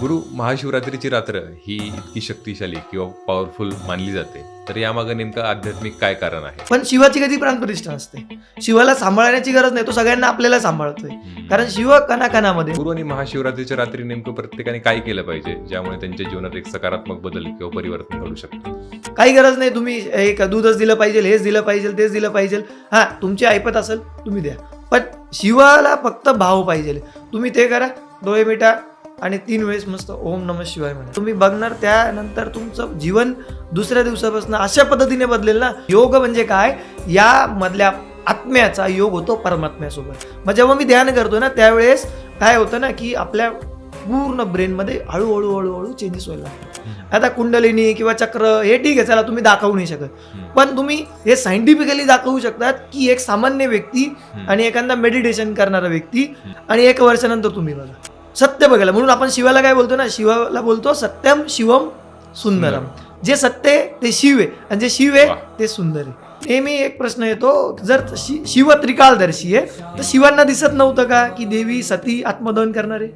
गुरु महाशिवरात्रीची रात्र ही इतकी शक्तिशाली किंवा पॉवरफुल मानली जाते, तर यामागे नेमकं आध्यात्मिक काय कारण आहे? पण शिवाची कधी प्राणप्रतिष्ठा नसते. शिवाला सांभाळण्याची गरज नाही, तो सगळ्यांना आपल्याला सांभाळतोय. कारण शिव कणाकणामध्ये. गुरु आणि महाशिवरात्रीच्या रात्री नेमकं प्रत्येकाने काय केलं पाहिजे ज्यामुळे त्यांच्या जीवनात एक सकारात्मक बदल किंवा परिवर्तन घडू शकतं? काही गरज नाही तुम्ही एक दूधच दिलं पाहिजे, हेच दिलं पाहिजे, तेच दिलं पाहिजे. हा, तुमची ऐपत असेल तुम्ही द्या, पण शिवाला फक्त भाव पाहिजे. तुम्ही ते करा, डोळे मिटा आणि 3 वेळेस मस्त ओम नमः शिवाय म्हणा. तुम्ही बघणार त्यानंतर तुमचं जीवन दुसऱ्या दिवसापासून अशा पद्धतीने बदलेल ना. योग म्हणजे काय, या मधल्या आत्म्याचा योग होतो परमात्म्यासोबत. मग जेव्हा मी ध्यान करतो ना, त्यावेळेस काय होतं ना, की आपल्या पूर्ण ब्रेनमध्ये हळूहळू चेंजेस व्हायला लागतात. आता कुंडलिनी किंवा चक्र हे ठीक आहे, चला तुम्ही दाखवू नाही शकत, पण तुम्ही हे सायंटिफिकली दाखवू शकतात की एक सामान्य व्यक्ती आणि एखादा मेडिटेशन करणारा व्यक्ती आणि 1 वर्षानंतर तुम्ही बघा सत्य बघायला. म्हणून आपण शिवाला काय बोलतो ना, शिवाला बोलतो सत्यम शिवम सुंदरम. जे सत्य आहे ते शिव आहे आणि जे शिव आहे ते सुंदर आहे. नेहमी एक प्रश्न येतो, जर शिव त्रिकालदर्शी आहे तर शिवांना दिसत नव्हतं का की देवी सती आत्मदहन करणार आहे?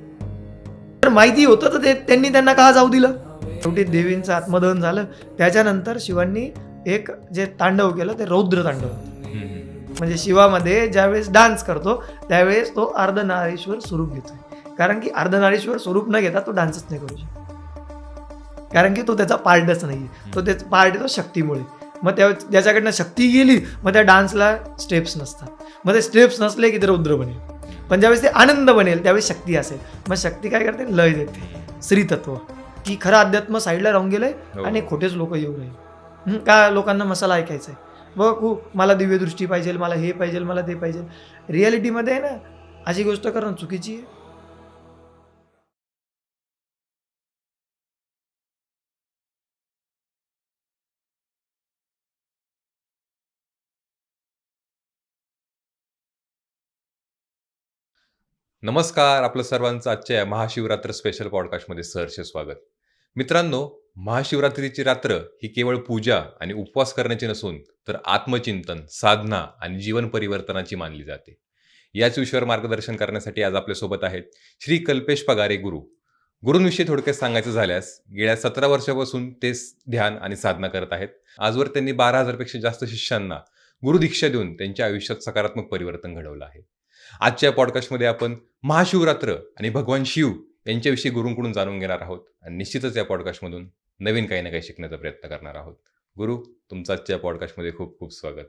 तर माहिती होतं तर त्यांनी त्यांना का जाऊ दिलं? शेवटी देवींचं आत्मदहन झालं, त्याच्यानंतर शिवांनी एक जे तांडव केलं ते रौद्र तांडव. म्हणजे शिवामध्ये ज्यावेळेस डान्स करतो त्यावेळेस तो अर्धनारीश्वर स्वरूप घेतोय. कारण की अर्धनारीश्वर स्वरूप न घेता तो डान्सच नाही करू शकत, कारण की तो त्याचा पार्टच नाही. तो त्याचा पार्ट येतो शक्तीमुळे. मग ज्याच्याकडनं शक्ती गेली मग त्या डान्सला स्टेप्स नसतात. मग ते स्टेप्स नसले की ते रौद्र बनेल. पण ज्यावेळेस ते आनंद बनेल त्यावेळेस शक्ती असेल. मग शक्ती काय करते, लय देते. श्रीतत्व की खरं अध्यात्म साईडला राहून गेलंय आणि खोटेच लोक येऊ राहील. का लोकांना मसाला ऐकायचा आहे, बघ मला दिव्य दृष्टी पाहिजे, मला हे पाहिजे, मला ते पाहिजे. रियालिटीमध्ये आहे ना, अशी गोष्ट करणं चुकीची आहे. नमस्कार, आपलं सर्वांचं आजच्या या महाशिवरात्र स्पेशल पॉडकास्टमध्ये सहर्ष स्वागत. मित्रांनो, महाशिवरात्रीची रात्र ही केवळ पूजा आणि उपवास करण्याची नसून तर आत्मचिंतन, साधना आणि जीवन परिवर्तनाची मानली जाते. याच विषयावर मार्गदर्शन करण्यासाठी आज आपल्यासोबत आहेत श्री कल्पेश पगारे गुरु. गुरूंविषयी थोडक्यात सांगायचं झाल्यास गेल्या 17 वर्षापासून ते ध्यान आणि साधना करत आहेत. आजवर त्यांनी 12,000 पेक्षा जास्त शिष्यांना गुरुदीक्षा देऊन त्यांच्या आयुष्यात सकारात्मक परिवर्तन घडवलं आहे. आजच्या पॉडकास्टमध्ये आपण महाशिवरात्र आणि भगवान शिव यांच्याविषयी गुरूंकडून जाणून घेणार आहोत आणि निश्चितच या पॉडकास्टमधून नवीन काही ना काही शिकण्याचा प्रयत्न करणार आहोत. गुरु, तुमचं आजच्या पॉडकास्टमध्ये खूप खूप स्वागत.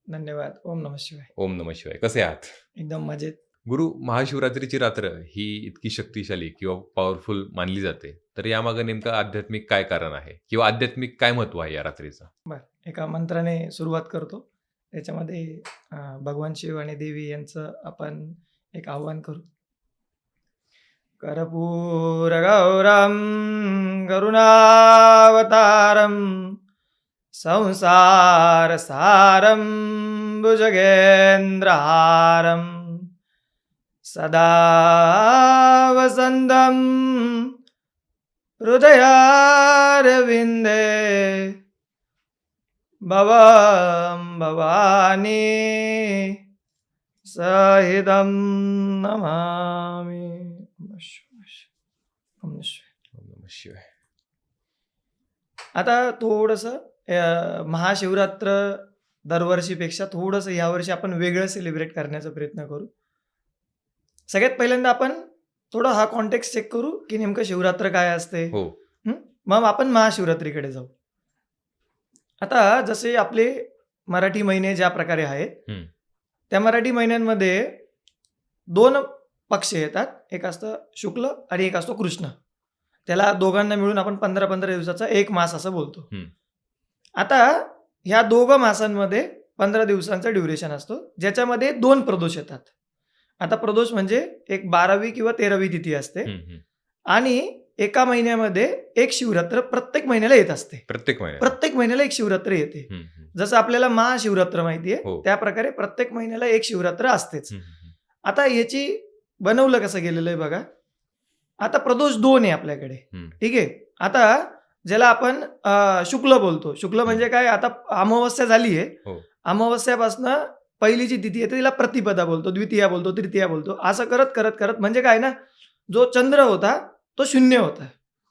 धन्यवाद. ओम नमः शिवाय. ओम नमः शिवाय. कसे आहात? एकदम मजेत. गुरु, महाशिवरात्रीची रात्र ही इतकी शक्तिशाली किंवा पॉवरफुल मानली जाते, तर यामागे नेमकं आध्यात्मिक काय कारण आहे किंवा आध्यात्मिक काय महत्व आहे या रात्रीचं? बरं, एका मंत्राने सुरुवात करतो. त्याच्यामध्ये भगवान शिव आणि देवी यांचं आपण एक आव्हान करू. कर्पूर गौरम करुणावतारम संसार सारम भुजगेंद्रहारम सदा वसंतम हृदयारविंदे भवं भवानी सहितं नमामि. ओम नमः शिवाय. आता थोडंसं महाशिवरात्र दरवर्षीपेक्षा थोडंसं यावर्षी आपण वेगळं सेलिब्रेट करण्याचा प्रयत्न करू. सगळ्यात पहिल्यांदा आपण थोडं हा कॉन्टेक्स्ट चेक करू की नेमकं शिवरात्र काय असते. मग आपण महाशिवरात्रीकडे जाऊ. आता जसे आपले मराठी महिने ज्या प्रकारे आहेत त्या मराठी महिन्यांमध्ये 2 पक्ष येतात. एक असतं शुक्ल आणि एक असतो कृष्ण. त्याला दोघांना मिळून आपण 15-15 दिवसाचा एक मास असं बोलतो. आता ह्या 2 मासांमध्ये 15 दिवसांचा ड्युरेशन असतो, ज्याच्यामध्ये 2 प्रदोष येतात. आता प्रदोष म्हणजे एक 12वी किंवा 13वी तिथी असते आणि एका महिन्यामध्ये एक शिवरात्र प्रत्येक महिन्याला येत असते. प्रत्येक महिन्याला एक शिवरात्र येते. जसं आपल्याला महाशिवरात्र माहिती आहे त्या प्रकारे प्रत्येक महिन्याला एक शिवरात्र असतेच. आता याची बनवलं कसं गेलेलं आहे बघा. आता प्रदोष 2 आहे आपल्याकडे, ठीक आहे. आता ज्याला आपण शुक्ल बोलतो. शुक्ल म्हणजे काय, आता अमावस्या झाली आहे, अमावस्यापासनं पहिली जी तिथी येते तिला प्रतिपदा बोलतो, द्वितीया बोलतो, तृतीया बोलतो. असं करत करत करत म्हणजे काय ना, जो चंद्र होता तो शून्य होता.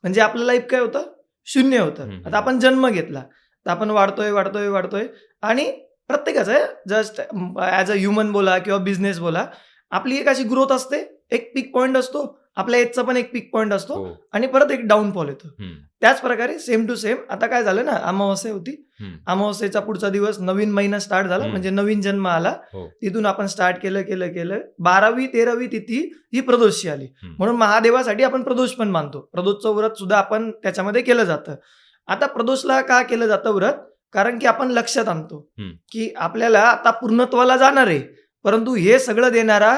म्हणजे आपलं लाईफ काय होतं? शून्य होतं. हम्म. आता आपण जन्म घेतला तर आपण वाढतोय आणि प्रत्येकाचं जस्ट ॲज अ ह्युमन बोला किंवा बिझनेस बोला, आपली एक अशी ग्रोथ असते, एक पीक पॉईंट असतो, आपल्या एजचा पण एक पीक पॉईंट असतो हो. आणि परत एक डाऊनफॉल येतो. हम्म. त्याच प्रकारे सेम टू सेम आता काय झालं ना, अमावस्या होती. हम्म. अमावस्येचा पुढचा दिवस नवीन महिना स्टार्ट झाला, म्हणजे नवीन जन्म आला. हो. तिथून आपण स्टार्ट केलं 12वी 13वी तिथी ही प्रदोषची आली. म्हणून महादेवासाठी आपण प्रदोष पण मानतो. प्रदोषचं व्रत सुद्धा आपण त्याच्यामध्ये केलं जातं. आता प्रदोषला का केलं जातं व्रत? कारण की आपण लक्षात आणतो की आपल्याला आता पूर्णत्वाला जाणार आहे, परंतु हे सगळं देणारा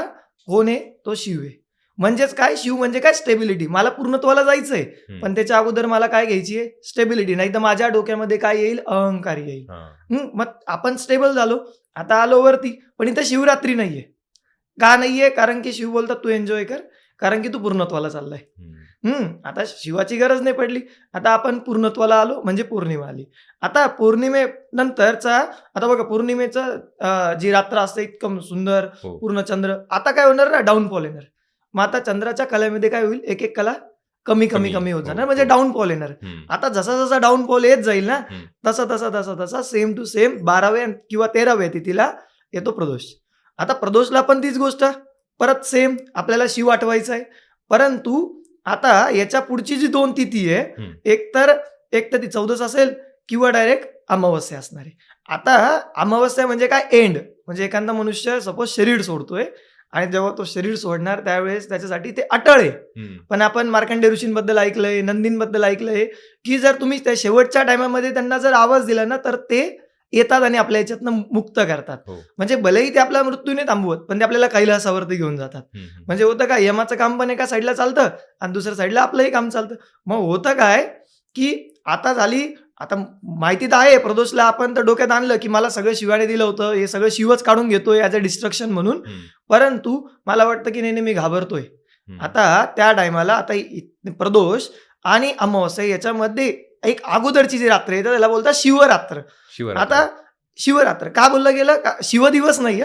कोण आहे? तो शिव आहे. म्हणजेच काय? शिव म्हणजे काय? स्टेबिलिटी. मला पूर्णत्वाला जायचंय, पण त्याच्या अगोदर मला काय घ्यायची आहे? स्टेबिलिटी. नाही तर माझ्या डोक्यामध्ये काय येईल? अहंकार येईल. मग आपण स्टेबल झालो, आता आलो वरती, पण इथं शिवरात्री नाहीये. का नाहीये? कारण की शिव बोलतात तू एन्जॉय कर, कारण की तू पूर्णत्वाला चाललाय. आता शिवाची गरज नाही पडली. आता आपण पूर्णत्वाला आलो, म्हणजे पौर्णिमा आली. आता पौर्णिमेनंतरचा, आता बघा पौर्णिमेचं जी रात्र असते इतकं सुंदर, हो. पूर्ण चंद्र, आता काय होणार ना? डाऊनफॉल येणार. मग आता चंद्राच्या कलेमध्ये काय होईल? एक एक कला कमी होत जाणार, हो, म्हणजे हो. डाऊनफॉल येणार. आता जसा डाऊनफॉल येत जाईल ना, तसा सेम टू सेम 12व्या किंवा 13व्या तिथीला येतो प्रदोष. आता प्रदोषला पण तीच गोष्ट, परत सेम आपल्याला शिव आठवायचा आहे. परंतु आता याच्या पुढची जी 2 तिथी आहे, एक तर ती 14च असेल किंवा डायरेक्ट अमावस्या असणार आहे. आता अमावस्या म्हणजे काय? एंड. म्हणजे एखादा मनुष्य सपोज शरीर सोडतोय आणि जेव्हा तो शरीर सोडणार त्यावेळेस त्याच्यासाठी ते अटळ आहे. पण आपण मार्कंडेय ऋषींबद्दल ऐकलंय, नंदींबद्दल ऐकलंय, की जर तुम्ही त्या शेवटच्या टायमामध्ये त्यांना जर आवाज दिला ना, तर ते येतात आणि आपल्या याच्यातनं मुक्त करतात. हो. म्हणजे भलेही ते आपला मृत्यू नाही थांबवत, पण ते आपल्याला कैलासावरती घेऊन जातात. म्हणजे होतं काय? यमाचं काम पण एका साईडला चालतं आणि दुसऱ्या साईडला आपलंही काम चालतं. मग होतं काय, की आता माहिती तर आहे प्रदोषला आपण तर डोक्यात आणलं, की मला सगळं शिवाने दिलं होतं, हे सगळं शिवच काढून घेतोय ॲज अ डिस्ट्रक्शन म्हणून. परंतु मला वाटतं की नाही मी घाबरतोय. आता त्या टायमाला आता प्रदोष आणि अमावस्या याच्यामध्ये एक अगोदरची जी रात्र आहे त्याला बोलतात शिवरात्र. आता शिवरात्र का बोललं गेलं? शिवदिवस नाही,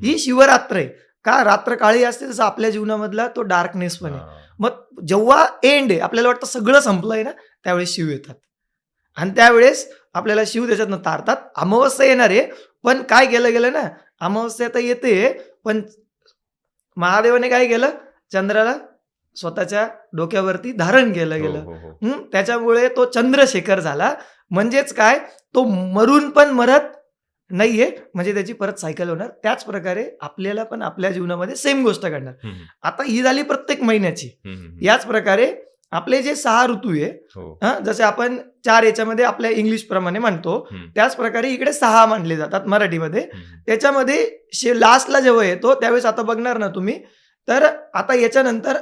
ही शिवरात्र आहे. का? रात्र काळी असते, तसं आपल्या जीवनामधला तो डार्कनेस पण आहे. मग जेव्हा एंड आहे, आपल्याला वाटतं सगळं संपलंय ना, त्यावेळेस शिव येतात आणि त्यावेळेस आपल्याला शिव त्याच्यातनं तारतात. अमावस्या येणार आहे, पण काय केलं गेलं ना, अमावस्या तर येते, पण महादेवाने काय केलं? चंद्राला स्वतःच्या डोक्यावरती धारण केलं गेलं. त्याच्यामुळे तो चंद्रशेखर झाला. म्हणजेच काय? तो मरून पण मरत नाहीये, म्हणजे त्याची परत सायकल होणार. त्याच प्रकारे आपल्याला पण आपल्या जीवनामध्ये सेम गोष्ट घडणार. आता ही झाली प्रत्येक महिन्याची. याच प्रकारे आपले जे 6 ऋतू आहे, जसे आपण 4 याच्यामध्ये आपल्या इंग्लिश प्रमाणे म्हणतो, त्याच प्रकारे इकडे 6 मानले जातात मराठीमध्ये. त्याच्यामध्ये लास्टला जेव्हा येतो त्यावेळेस आता बघणार ना तुम्ही, तर आता याच्यानंतर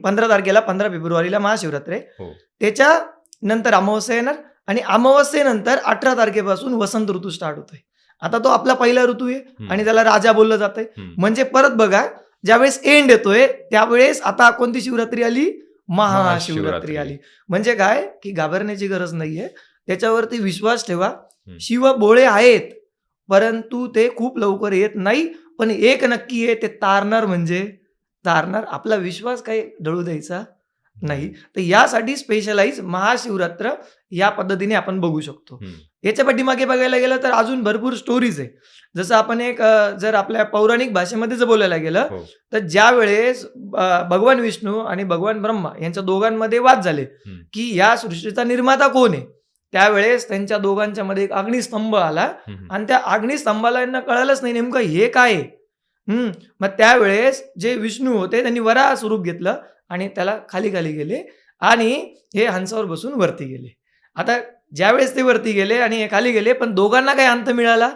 15 तारखेला 15 फेब्रुवारीला महाशिवरात्री आहे. त्याच्यानंतर अमावस्या येणार आणि अमावस्येनंतर 18 तारखेपासून वसंत ऋतू स्टार्ट होतोय. आता तो आपला पहिला ऋतू आहे आणि त्याला राजा बोललं जातंय. म्हणजे परत बघा, ज्यावेळेस एंड येतोय त्यावेळेस आता कोणती शिवरात्री आली? महाशिवरात्री आली. म्हणजे काय? की घाबरण्याची गरज नाहीये, त्याच्यावरती विश्वास ठेवा. शिव भोळे आहेत, परंतु ते खूप लवकर येत नाही. पण एक नक्की आहे, ते तारणार, म्हणजे तारणार. आपला विश्वास काही ढळू द्यायचा नाही. तर यासाठी स्पेशलाइज महाशिवरात्र या पद्धतीने आपण बघू शकतो. याच्या पाठीमागे बघायला गेलं तर अजून भरपूर स्टोरीज आहे. जसं आपण जर आपल्या पौराणिक भाषेमध्ये जर बोलायला गेलं, तर ज्या वेळेस भगवान विष्णू आणि भगवान ब्रह्मा यांच्या दोघांमध्ये वाद झाले, की या सृष्टीचा निर्माता कोण आहे, त्यावेळेस त्यांच्या दोघांच्या मध्ये एक अग्निस्तंभ आला आणि त्या अग्निस्तंभाला यांना कळालंच नाही नेमकं हे काय आहे. मग त्यावेळेस जे विष्णू होते त्यांनी वराह स्वरूप घेतलं आणि त्याला खाली गेले आणि हे हंसावर बसून वरती गेले. आता ज्यावेळेस ते वरती गेले आणि हे खाली गेले, पण दोघांना काही अंत मिळाला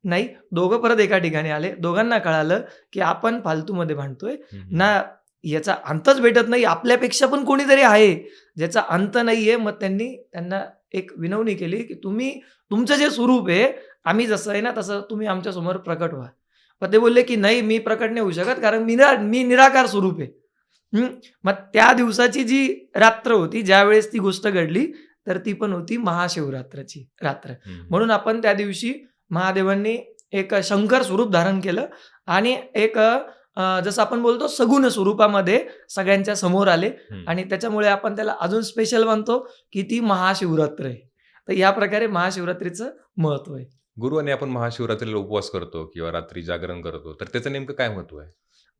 नाही. दोघं परत एका ठिकाणी आले. दोघांना कळालं की आपण फालतूमध्ये भांडतोय ना, याचा अंतच भेटत नाही. आपल्यापेक्षा पण कोणीतरी आहे ज्याचा अंत नाहीये. मग त्यांना एक विनवणी केली की तुमचं जे स्वरूप आहे, आम्ही जसं आहे ना तसं तुम्ही आमच्या समोर प्रकट व्हा. पण ते बोलले की नाही, मी प्रकट नाही होऊ शकत, कारण मी निराकार स्वरूप आहे. मग त्या दिवसाची जी रात्र होती, ज्यावेळेस ती गोष्ट घडली, तर ती पण होती महाशिवरात्राची रात्र. म्हणून आपण त्या दिवशी महादेवांनी एक शंकर स्वरूप धारण केलं आणि एक जसं आपण बोलतो सगुण स्वरूपामध्ये सगळ्यांच्या समोर आले हं. आणि त्याच्यामुळे आपण त्याला अजून स्पेशल मानतो की ती महाशिवरात्र आहे. तर या प्रकारे महाशिवरात्रीचं महत्त्व आहे. गुरु आणि आपण महाशिवरात्रीला उपवास करतो किंवा रात्री जागरण करतो, तर त्याचं नेमकं काय महत्त्व आहे?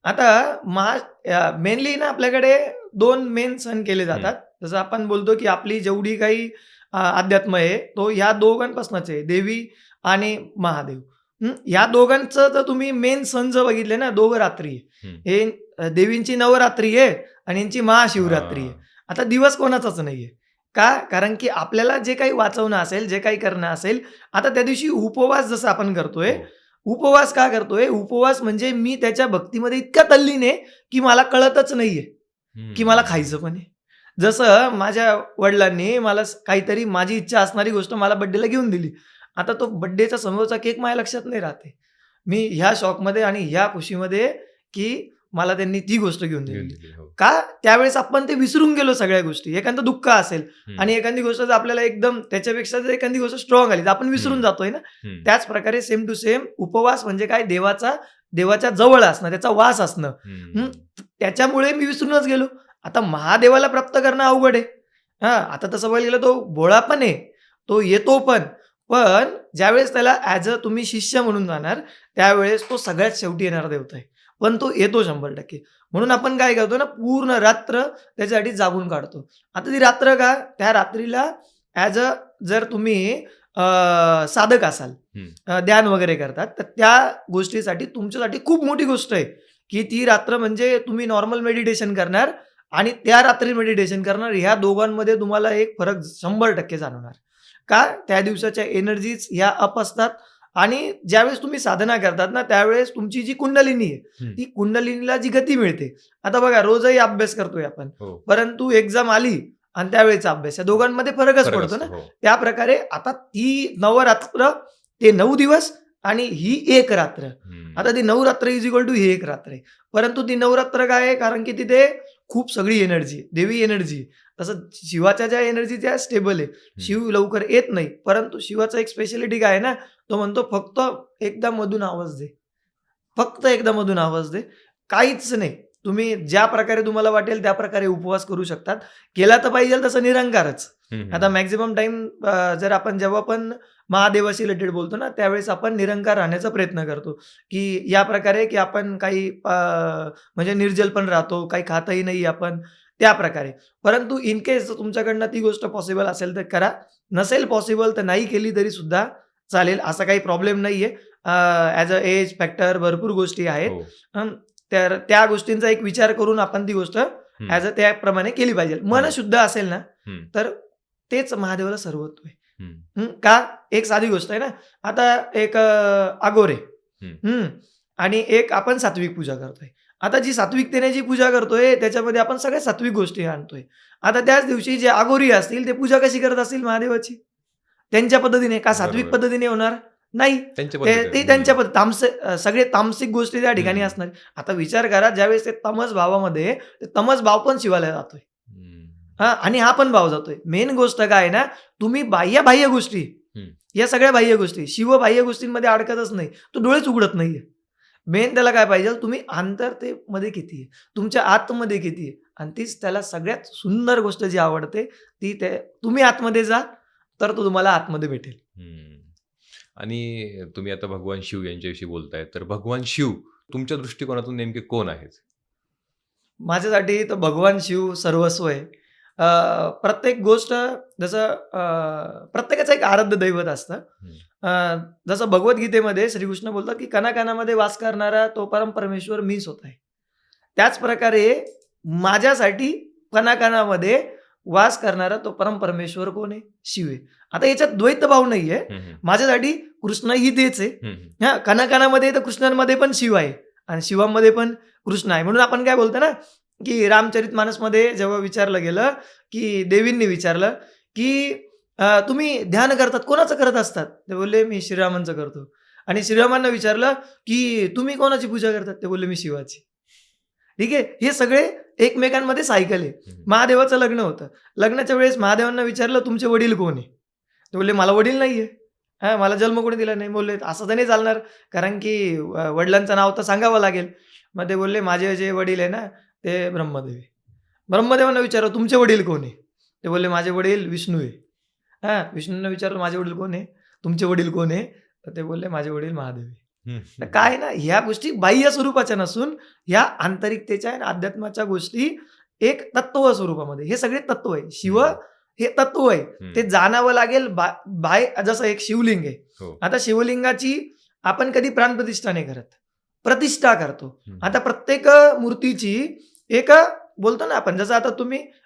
आता मेनली ना आपल्याकडे 2 मेन सण केले जातात. जसं आपण बोलतो की आपली जेवढी काही अध्यात्म आहे, तो ह्या दोघांपासूनच आहे, देवी आणि महादेव. ह्या दोघांचं जर तुम्ही मेन सण जर बघितले ना, दोघं रात्री आहे. हं. हे देवींची नवरात्री आहे आणि यांची महाशिवरात्री आहे. हां. आता दिवस कोणाचाच नाहीये. का? कारण की आपल्याला जे काही वाचवणं असेल, जे काही करणं असेल, आता त्या दिवशी उपवास जसं आपण करतोय, हो. उपवास का करतोय? उपवास म्हणजे मी त्याच्या भक्तीमध्ये इतका तल्लीन आहे, की मला कळतच नाहीये, की मला खायचं पण आहे. जसं माझ्या वडिलांनी मला काहीतरी माझी इच्छा असणारी गोष्ट मला बर्थडेला घेऊन दिली. आता तो बर्थडेचा समोरचा केक माझ्या लक्षात नाही राहत आहे. मी ह्या शॉकमध्ये आणि ह्या खुशीमध्ये आहे, की मला त्यांनी ती गोष्ट घेऊन घेऊन दिली. दिली. हो. का? त्यावेळेस आपण ते विसरून गेलो सगळ्या गोष्टी. एखादं दुःख असेल हं. आणि एखादी गोष्ट जर आपल्याला एकदम त्याच्यापेक्षा जर एखादी गोष्ट स्ट्राँग आली, तर आपण विसरून हं. जातोय ना. हं. त्याच प्रकारे सेम टू सेम उपवास म्हणजे काय? देवाच्या जवळ असणं, त्याचा वास असणं. हं. त्याच्यामुळे मी विसरूनच गेलो. आता महादेवाला प्राप्त करणं अवघड आहे. आता तसं बघायला गेलं तो भोळा पण आहे. तो येतो पण. पण ज्यावेळेस त्याला ॲज अ तुम्ही शिष्य म्हणून जाणार, त्यावेळेस तो सगळ्यात शेवटी येणारा देवता आहे. पण तो येतो 100%. म्हणून आपण काय करतो ना, पूर्ण रात्र त्याच्यासाठी जागून काढतो. आता ती रात्र का? त्या रात्रीला ॲज अ जर तुम्ही साधक असाल, ध्यान वगैरे करतात, तर त्या गोष्टीसाठी तुमच्यासाठी खूप मोठी गोष्ट आहे, की ती रात्र म्हणजे तुम्ही नॉर्मल मेडिटेशन करणार आणि त्या रात्री मेडिटेशन करणार. ह्या दोघांमध्ये तुम्हाला एक फरक 100% जाणवणार. का? त्या दिवसाच्या एनर्जीज ह्या अप असतात आणि ज्यावेळेस तुम्ही साधना करतात ना, त्यावेळेस तुमची जी कुंडलिनी आहे, हं. ती कुंडलिनीला जी गती मिळते. आता बघा रोजही अभ्यास करतोय आपण, हो. परंतु एक्झाम आली आणि त्यावेळेचा अभ्यास या दोघांमध्ये फरकच फरक पडतो ना. असतो. हो. त्या प्रकारे आता ती नवरात्र, ते 9 दिवस आणि ही एक रात्र. हं. आता ती नवरात्र इज इक्वल टू ही एक रात्र आहे. परंतु ती नवरात्र काय आहे? कारण की तिथे खूप सगळी एनर्जी आहे, देवी एनर्जी आहे. तसं शिवाच्या ज्या एनर्जी त्या स्टेबल आहे. शिव लवकर येत नाही. परंतु शिवाचं एक स्पेशालिटी काय आहे ना, तो म्हणतो फक्त एकदा मधून आवाज दे. फक्त एकदा मधून आवाज दे. काहीच नाही. तुम्ही ज्या प्रकारे तुम्हाला वाटेल त्या प्रकारे उपवास करू शकतात. केला तर पाहिजे तसं निरंकारच. हं, हं. आता मॅक्सिमम टाईम जर आपण जेव्हा पण महादेवाशी रिलेटेड बोलतो ना, त्यावेळेस आपण निरंकार राहण्याचा प्रयत्न करतो, की या प्रकारे की आपण काही म्हणजे निर्जल पण राहतो, काही खातही नाही आपण, त्या प्रकारे. परंतु इन केस तुमच्याकडनं ती गोष्ट पॉसिबल असेल तर करा. नसेल पॉसिबल तर नाही केली तरी सुद्धा चालेल. असा काही प्रॉब्लेम नाहीये. ॲज अ एज फॅक्टर भरपूर गोष्टी आहेत. हो. तर त्या गोष्टींचा एक विचार करून आपण ती गोष्ट हं. ॲज अ त्याप्रमाणे केली पाहिजे. मन हो. शुद्ध असेल ना, हं. तर तेच महादेवाला सर्वत्व आहे. हं. का? एक साधी गोष्ट आहे ना, आता एक अघोर आहे. आणि एक आपण सात्विक पूजा करतोय. आता जी सात्विकतेने जी पूजा करतोय, त्याच्यामध्ये आपण सगळ्या सात्विक गोष्टी आणतोय. आता त्याच दिवशी जे अघोरी असतील, ते पूजा कशी करत असतील महादेवाची? त्यांच्या पद्धतीने. का सात्विक बरोबर. पद्धतीने होणार? नाही. त्यांच्या ते पद्धतीने. ते त्यांच्या सगळे तामसिक गोष्टी त्या ठिकाणी हं. असणार. आता विचार करा, ज्यावेळेस ते तमस भावामध्ये, ते तमस भाव पण शिवाला जातोय. आणि हा पण भाव जातोय. मेन गोष्ट काय आहे ना, तुम्ही बाह्य गोष्टी, या सगळ्या बाह्य गोष्टी, शिव बाह्य गोष्टींमध्ये अडकतच नाही. तो डोळेच उघडत नाहीये. मेन त्याला काय पाहिजे, तुम्ही आंतरतेमध्ये किती आहे, तुमच्या आतमध्ये किती आहे, आणि तीच त्याला सगळ्यात सुंदर गोष्ट जी आवडते, ती तुम्ही आतमध्ये जा, तर तो तुम्हाला आतमध्ये भेटेल. आणि तुम्ही आता भगवान शिव यांच्याविषयी बोलताय, तर भगवान शिव तुमच्या दृष्टिकोनातून नेमके कोण आहेत? माझ्यासाठी तर भगवान शिव सर्वस्व आहे. प्रत्येक गोष्ट जसं प्रत्येकाचं एक आराध्य दैवत असतं. जसं भगवद्गीतेमध्ये श्रीकृष्ण बोलतात, की कणाकणामध्ये वास करणारा तो परमपरमेश्वर मीच होत आहे. त्याच प्रकारे माझ्यासाठी कणाकणामध्ये वास करणारा तो परमपरमेश्वर कोण आहे? शिव आहे. आता याच्यात द्वैत भाव नाहीये. माझ्यासाठी कृष्ण ही तेच आहे. कणाकणामध्ये तर कृष्णांमध्ये पण शिव आहे आणि शिवामध्ये पण कृष्ण आहे. म्हणून आपण काय बोलतो ना, की रामचरितमानसमध्ये जेव्हा विचारलं गेलं, की देवींनी विचारलं, की तुम्ही ध्यान करतात, कोणाचं करत असतात? ते बोलले, मी श्रीरामांचं करतो. आणि श्रीरामांना विचारलं, की तुम्ही कोणाची पूजा करतात? ते बोलले, मी शिवाची. ठीक आहे. हे सगळे एकमेकांमध्ये सायकल आहे. महादेवाचं लग्न होतं. लग्नाच्या वेळेस महादेवांना विचारलं, तुमचे वडील कोण आहे? ते बोलले, मला वडील नाहीये. मला जन्म कोणी दिला नाही. बोलले, असं तर नाही चालणार, कारण की वडिलांचं नाव तर सांगावं लागेल. मग ते बोलले, "माझे जे वडील आहे ना, ते ब्रह्मदेव आहे." ब्रह्मदेवांना विचारलं, "तुमचे वडील कोण आहे?" ते बोलले, "माझे वडील विष्णू आहे." हां, विष्णूंना विचारलं, "माझे वडील कोण आहे? तुमचे वडील कोण आहे?" तर ते बोलले, "माझे वडील महादेव आहे." हं, तर हं, काय ना, ह्या गोष्टी बाह्य स्वरूपाच्या नसून ह्या आंतरिकतेच्या आणि अध्यात्माच्या गोष्टी एक तत्व स्वरूपामध्ये, हे सगळे तत्व आहे. शिव हं, हे तत्व आहे. हं. ते जाणावं लागेल. जसं एक शिवलिंग आहे. हो. आता शिवलिंगाची आपण कधी प्राणप्रतिष्ठा नाही करत. प्रतिष्ठा करतो. हं, आता प्रत्येक मूर्तीची एक बोलतो ना आपण, जसं आता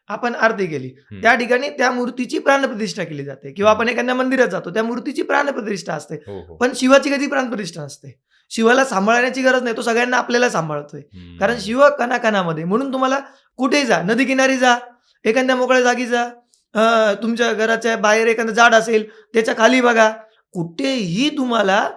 आपण आरती केली. हं. त्या ठिकाणी त्या मूर्तीची प्राणप्रतिष्ठा केली जाते किंवा आपण एखाद्या मंदिरात जातो, त्या मूर्तीची प्राणप्रतिष्ठा असते. हो, हो. पण शिवाची कधी प्राणप्रतिष्ठा नसते. शिवाला सांभाळण्याची गरज नाही. तो सगळ्यांना आपल्याला सांभाळतोय. कारण शिव कणाकणामध्ये. म्हणून तुम्हाला कुठेही जा, नदीकिनारी जा, एखाद्या मोकळ्या जागी जा, तुमच्या घराच्या बाहेर एखादं झाड असेल, त्याच्या खाली बघा. कुठेही तुम्हाला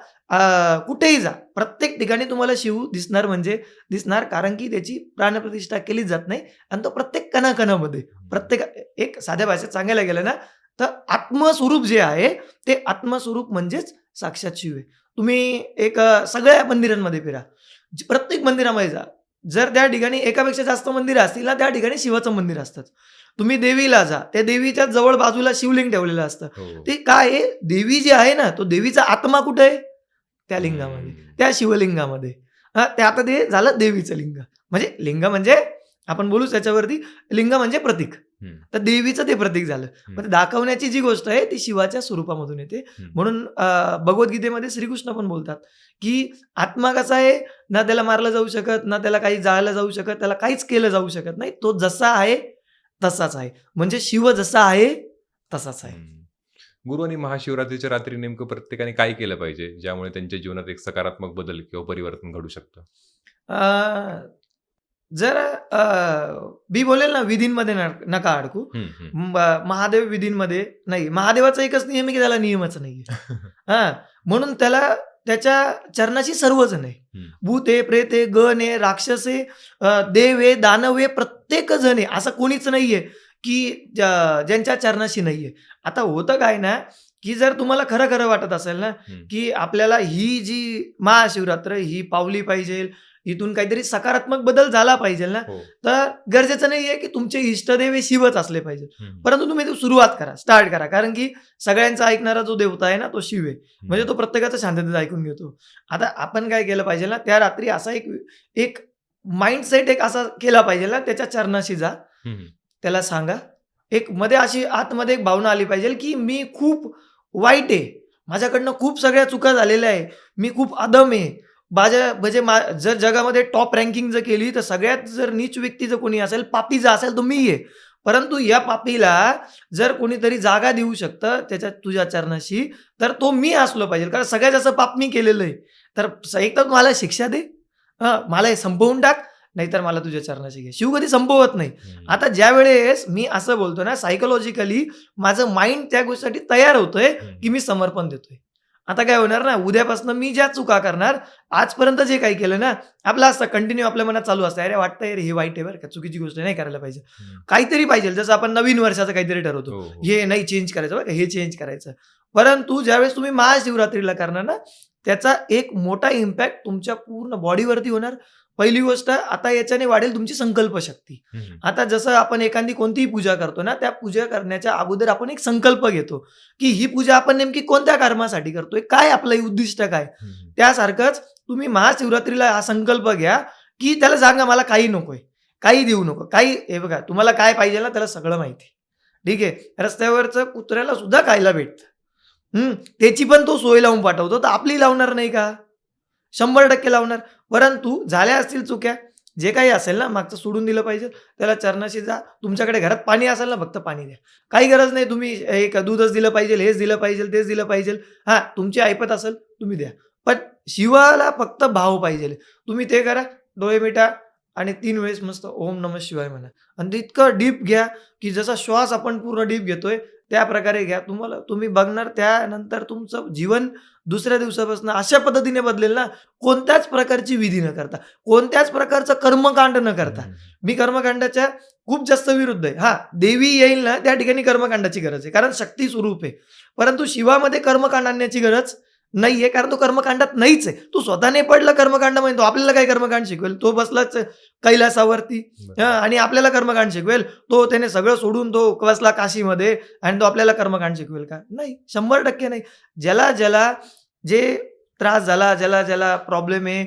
कुठेही जा. प्रत्येक ठिकाणी तुम्हाला शिव दिसणार म्हणजे दिसणार, कारण की त्याची प्राणप्रतिष्ठा केलीच जात नाही आणि तो प्रत्येक कणाकणामध्ये, प्रत्येक एक साध्या भाषेत सांगायला गेलं ना, तर आत्मस्वरूप जे आहे, ते आत्मस्वरूप म्हणजेच साक्षात शिव आहे. तुम्ही सगळ्या मंदिरांमध्ये फिरा. प्रत्येक मंदिरामध्ये जा. जर त्या ठिकाणी एकापेक्षा जास्त मंदिरं असतील ना, त्या ठिकाणी शिवाचं मंदिर असतं. तुम्ही देवीला जा. त्या देवीच्या जवळ बाजूला शिवलिंग ठेवलेलं असतं. हो. ते काय आहे, देवी जी आहे ना, तो देवीचा आत्मा कुठे आहे? त्या लिंगामध्ये, त्या शिवलिंगामध्ये. ते आता ते झालं देवीचं लिंग. म्हणजे लिंग म्हणजे आपण बोलूच त्याच्यावरती, लिंग म्हणजे प्रतीक. हं, तर देवीचं ते प्रतीक झालं. हं. मग ते दाखवण्याची जी गोष्ट आहे ती शिवाच्या स्वरूपामधून येते. हं. म्हणून भगवद्गीतेमध्ये श्रीकृष्ण पण बोलतात, की आत्मा कसा आहे, ना त्याला मारलं जाऊ शकत, ना त्याला काही जाळलं जाऊ शकत, त्याला काहीच केलं जाऊ शकत नाही. तो जसा आहे तसाच आहे. म्हणजे शिव जसा आहे तसाच आहे. हं. गुरु आणि महाशिवरात्रीच्या रात्री नेमकं प्रत्येकाने काय केलं पाहिजे, ज्यामुळे त्यांच्या जीवनात एक सकारात्मक बदल किंवा परिवर्तन घडू शकतं? अ, जर मी बोलेल ना, विधींमध्ये नका अडकू. हं, हं. महादेव विधींमध्ये नाही. महादेवाचा एकच नियम आहे, की त्याला नियमच नाहीये. हां, म्हणून त्याला त्याच्या चरणाशी सर्वजण आहे. हं. भूत आहे, प्रेत आहे, गण आहे, राक्षस आहे, देव आहे, दानव आहे, प्रत्येक जण आहे. असं कोणीच नाहीये, की ज्यांच्या चरणाशी नाहीये. आता होतं काय ना, की जर तुम्हाला खरं-खरं वाटत असेल ना, हं. की आपल्याला ही जी महाशिवरात्र ही पावली पाहिजे, इथून काहीतरी सकारात्मक बदल झाला पाहिजे ना, हो. तर गरजेचं नाहीये, की तुमचे इष्टदेव हे शिवच असले पाहिजे. हं. परंतु तुम्ही सुरुवात करा, स्टार्ट करा. कारण की सगळ्यांचा ऐकणारा जो देवता आहे ना, तो शिव आहे. म्हणजे तो प्रत्येकाचं शांततेत ऐकून घेतो. आता आपण काय केलं पाहिजे ना, त्या रात्री असा एक माइंडसेट असा केला पाहिजे ना, त्याच्या चरणाशी जा. हं, त्याला सांगा. एक मध्ये अशी आतमध्ये एक भावना आली पाहिजे, की मी खूप वाईट आहे. माझ्याकडनं खूप सगळ्या चुका झालेल्या आहे. मी खूप अधम आहे. म्हणजे जर जगामध्ये टॉप रँकिंग जर केली, तर सगळ्यात जर नीच व्यक्ती जर कोणी असेल, पापी जर असेल, तर मी आहे. परंतु या पापीला जर कोणीतरी जागा देऊ शकतं तुझ्या चरणाशी, तर तो मी असलो पाहिजे. कारण सगळ्यात जास्त पाप मी केलेलं आहे. तर एक तर मला शिक्षा दे. मला हे संपवून टाक, नाहीतर मला तुझ्या चरणाशी घे. शिव कधी संपवत नाही. हं. आता ज्यावेळेस मी असं बोलतो ना, सायकॉलॉजिकली माझं माइंड त्या गोष्टीसाठी तयार होतोय, की मी समर्पण देतोय. आता काय होणार ना, उद्यापासून मी ज्या चुका करणार, आजपर्यंत जे काही केलं ना, आपलं असतं कंटिन्यू आपल्या मनात चालू असतं, "अरे वाटतंय रे, हे वाईट आहे बरं का, चुकीची गोष्ट आहे, नाही करायला पाहिजे." हं. काहीतरी पाहिजे, जसं आपण नवीन वर्षाचं काहीतरी ठरवतो. हो, हो. हे नाही चेंज करायचं बरं का, हे चेंज करायचं. परंतु ज्यावेळेस तुम्ही महाशिवरात्रीला करणार ना, त्याचा एक मोठा इम्पॅक्ट तुमच्या पूर्ण बॉडीवरती होणार. पहिली गोष्ट, आता याच्याने वाढेल तुमची संकल्पशक्ती. हं, हं. आता जसं आपण एखादी कोणतीही पूजा करतो ना, त्या पूजा करण्याच्या अगोदर आपण एक संकल्प घेतो, की ही पूजा आपण नेमकी कोणत्या कर्मासाठी करतोय? काय आपलं उद्दिष्ट काय? हं, हं. त्यासारखंच तुम्ही महाशिवरात्रीला हा संकल्प घ्या, की त्याला सांगा मला काही नकोय. काही देऊ नको. हे बघा, तुम्हाला काय पाहिजे ना, त्याला सगळं माहिती आहे. ठीक आहे. रस्त्यावरचं कुत्र्याला सुद्धा खायला भेटतं. त्याची पण तो सोय लावून पाठवतो, तर आपली लावणार नाही का? 100% लावणार. परंतु झाल्या असतील चुक्या, जे काही असेल ना, मागचं सोडून दिलं पाहिजे. त्याला चरणाशी जा. तुमच्याकडे घरात पाणी असेल ना, फक्त पाणी द्या. काही गरज नाही तुम्ही दूधच दिलं पाहिजे, हेच दिलं पाहिजे, तेच दिलं पाहिजे. हां, तुमची ऐपत असेल तुम्ही द्या. पण शिवाला फक्त भाव पाहिजे. तुम्ही ते करा, डोळे मिटा आणि 3 वेळेस मस्त ओम नमः शिवाय म्हणा. आणि ते इतकं डीप घ्या, की जसा श्वास आपण पूर्ण डीप घेतोय, त्या प्रकारे घ्या. तुम्ही बघणार त्यानंतर तुमचं जीवन दुसऱ्या दिवसापासून अशा पद्धतीने बदलेल ना, कोणत्याच प्रकारची विधी न करता, कोणत्याच प्रकारचं कर्मकांड न करता. हं, हं. मी कर्मकांडाच्या खूप जास्त विरुद्ध आहे. हां, देवी येईल ना, त्या ठिकाणी कर्मकांडाची गरज आहे. कारण शक्ती स्वरूप आहे. परंतु शिवामध्ये कर्मकांड आणण्याची गरज नाहीये, कारण तो कर्मकांडात नाहीच आहे. तू स्वतःने पडला कर्मकांडामध्ये, तो आपल्याला काय कर्मकांड शिकवेल? तो बसलाच कैलासावरती आणि आपल्याला कर्मकांड शिकवेल. तो त्याने सगळं सोडून तो बसला काशीमध्ये आणि तो आपल्याला कर्मकांड शिकवेल का? नाही, 100% नाही. ज्याला ज्याला जे त्रास झाला, ज्याला ज्याला प्रॉब्लेम आहे,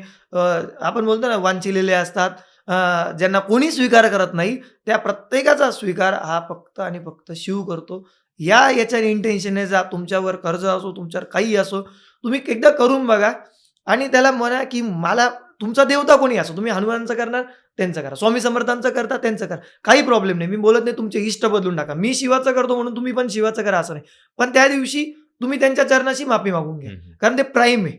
आपण बोलतो ना वांछिलेले असतात, ज्यांना कोणी स्वीकार करत नाही, त्या प्रत्येकाचा स्वीकार हा फक्त आणि फक्त शिव करतो. याच्या इंटेन्शनने जा, तुमच्यावर कर्ज असो, तुमच्यावर काही असो, तुम्ही एकदा करून बघा आणि त्याला म्हणा, की मला तुमचा देवता कोणी असो, तुम्ही हनुमानचं करणार, त्यांचं करा. स्वामी समर्थांचं करता, त्यांचं करा. काही प्रॉब्लेम नाही. मी बोलत नाही तुमचे इष्ट बदलून टाका. मी शिवाचं करतो म्हणून तुम्ही पण शिवाचं करा असं नाही. पण त्या दिवशी तुम्ही त्यांच्या चरणाशी माफी मागून घ्या. कारण ते प्राईम आहे.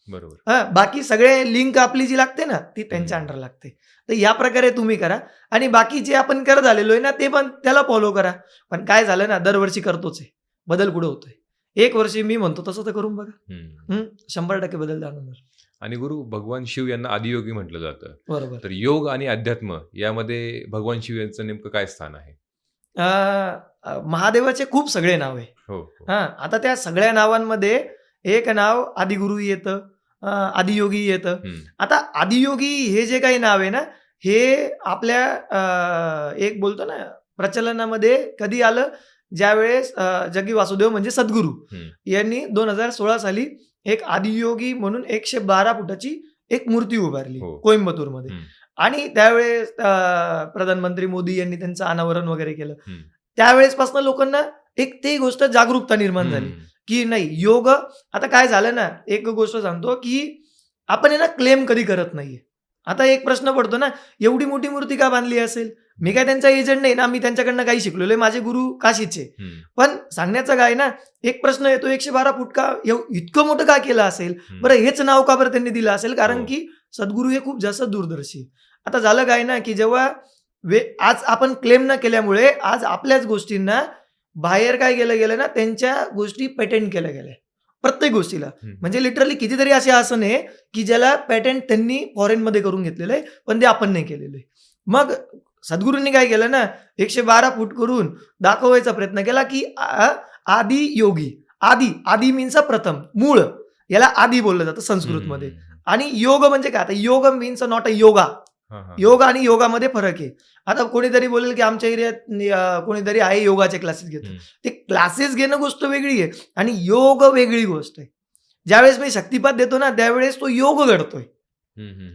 बरोबर. बाकी सगळे लिंक आपली जी लागते ना, ती त्यांच्या अंडर लागते. तर या प्रकारे तुम्ही करा आणि बाकी जे आपण करत आलेलो आहे ना, ते पण त्याला फॉलो करा. पण काय झालं ना, दरवर्षी करतोच आहे. बदल कुठं होतोय? एक वर्षी मी म्हणतो तसं तर करून बघा. 100% बदल जाणवणार. आणि गुरु, भगवान शिव यांना आदियोगी म्हटलं जातं. बरोबर. तर योग आणि अध्यात्म यामध्ये भगवान शिव यांचं नेमकं काय स्थान आहे? महादेवाचे खूप सगळे नाव आहे. हो. आता त्या सगळ्या नावांमध्ये एक नाव आदिगुरु येतं, आदियोगी येतं. आता आदियोगी हे जे काही नाव आहे ना, हे आपल्या एक बोलतो ना प्रचलनामध्ये कधी आलं, ज्यावेळेस जगी वासुदेव म्हणजे सद्गुरू यांनी 2016 साली एक आदियोगी म्हणून 112 फुटाची एक मूर्ती उभारली कोइंबतूरमध्ये. आणि त्यावेळेस प्रधानमंत्री मोदी यांनी त्यांचं अनावरण वगैरे केलं. त्यावेळेसपासून लोकांना एक ती गोष्ट जागरूकता निर्माण झाली, की नाही योग. आता काय झालं ना, एक गोष्ट सांगतो, की आपण आहे ना क्लेम कधी करत नाहीये. आता एक प्रश्न पडतो ना, एवढी मोठी मूर्ती का बांधली असेल? मी काय त्यांचा एजंट नाही ना, मी त्यांच्याकडनं काही शिकलेलो आहे, माझे गुरु काशीचे. पण सांगण्याचं काय ना, एक प्रश्न येतो, 112 फूट का इतकं मोठं का केलं असेल? बरं, हेच नाव का बरं त्यांनी दिलं असेल? कारण की सद्गुरू हे खूप जास्त दूरदर्शी. आता झालं काय ना, की जेव्हा आज आपण क्लेम न केल्यामुळे आज आपल्याच गोष्टींना बाहेर काय केलं गेलं ना, त्यांच्या गोष्टी पेटेंट केल्या गेल्या प्रत्येक गोष्टीला. म्हणजे लिटरली कितीतरी असे आसन आहे की ज्याला पेटेंट त्यांनी फॉरेनमध्ये करून घेतलेलं आहे, पण ते आपण नाही केलेलं आहे. मग सद्गुरूंनी काय केलं ना, 112 फूट करून दाखवायचा प्रयत्न केला, की आदी योगी. आदी मीन्स प्रथम, मूळ. याला आदी बोललं जातं संस्कृतमध्ये. आणि योग म्हणजे काय? आता योग मीन्स नॉट अ योगा. योग आणि योगामध्ये फरक आहे. आता कोणीतरी बोलेल की आमच्या एरियात कोणीतरी आहे योगाचे क्लासेस घेतो. ते क्लासेस घेणं गोष्ट वेगळी आहे आणि योग वेगळी गोष्ट आहे. ज्यावेळेस मी शक्तिपात देतो ना, त्यावेळेस तो योग घडतोय.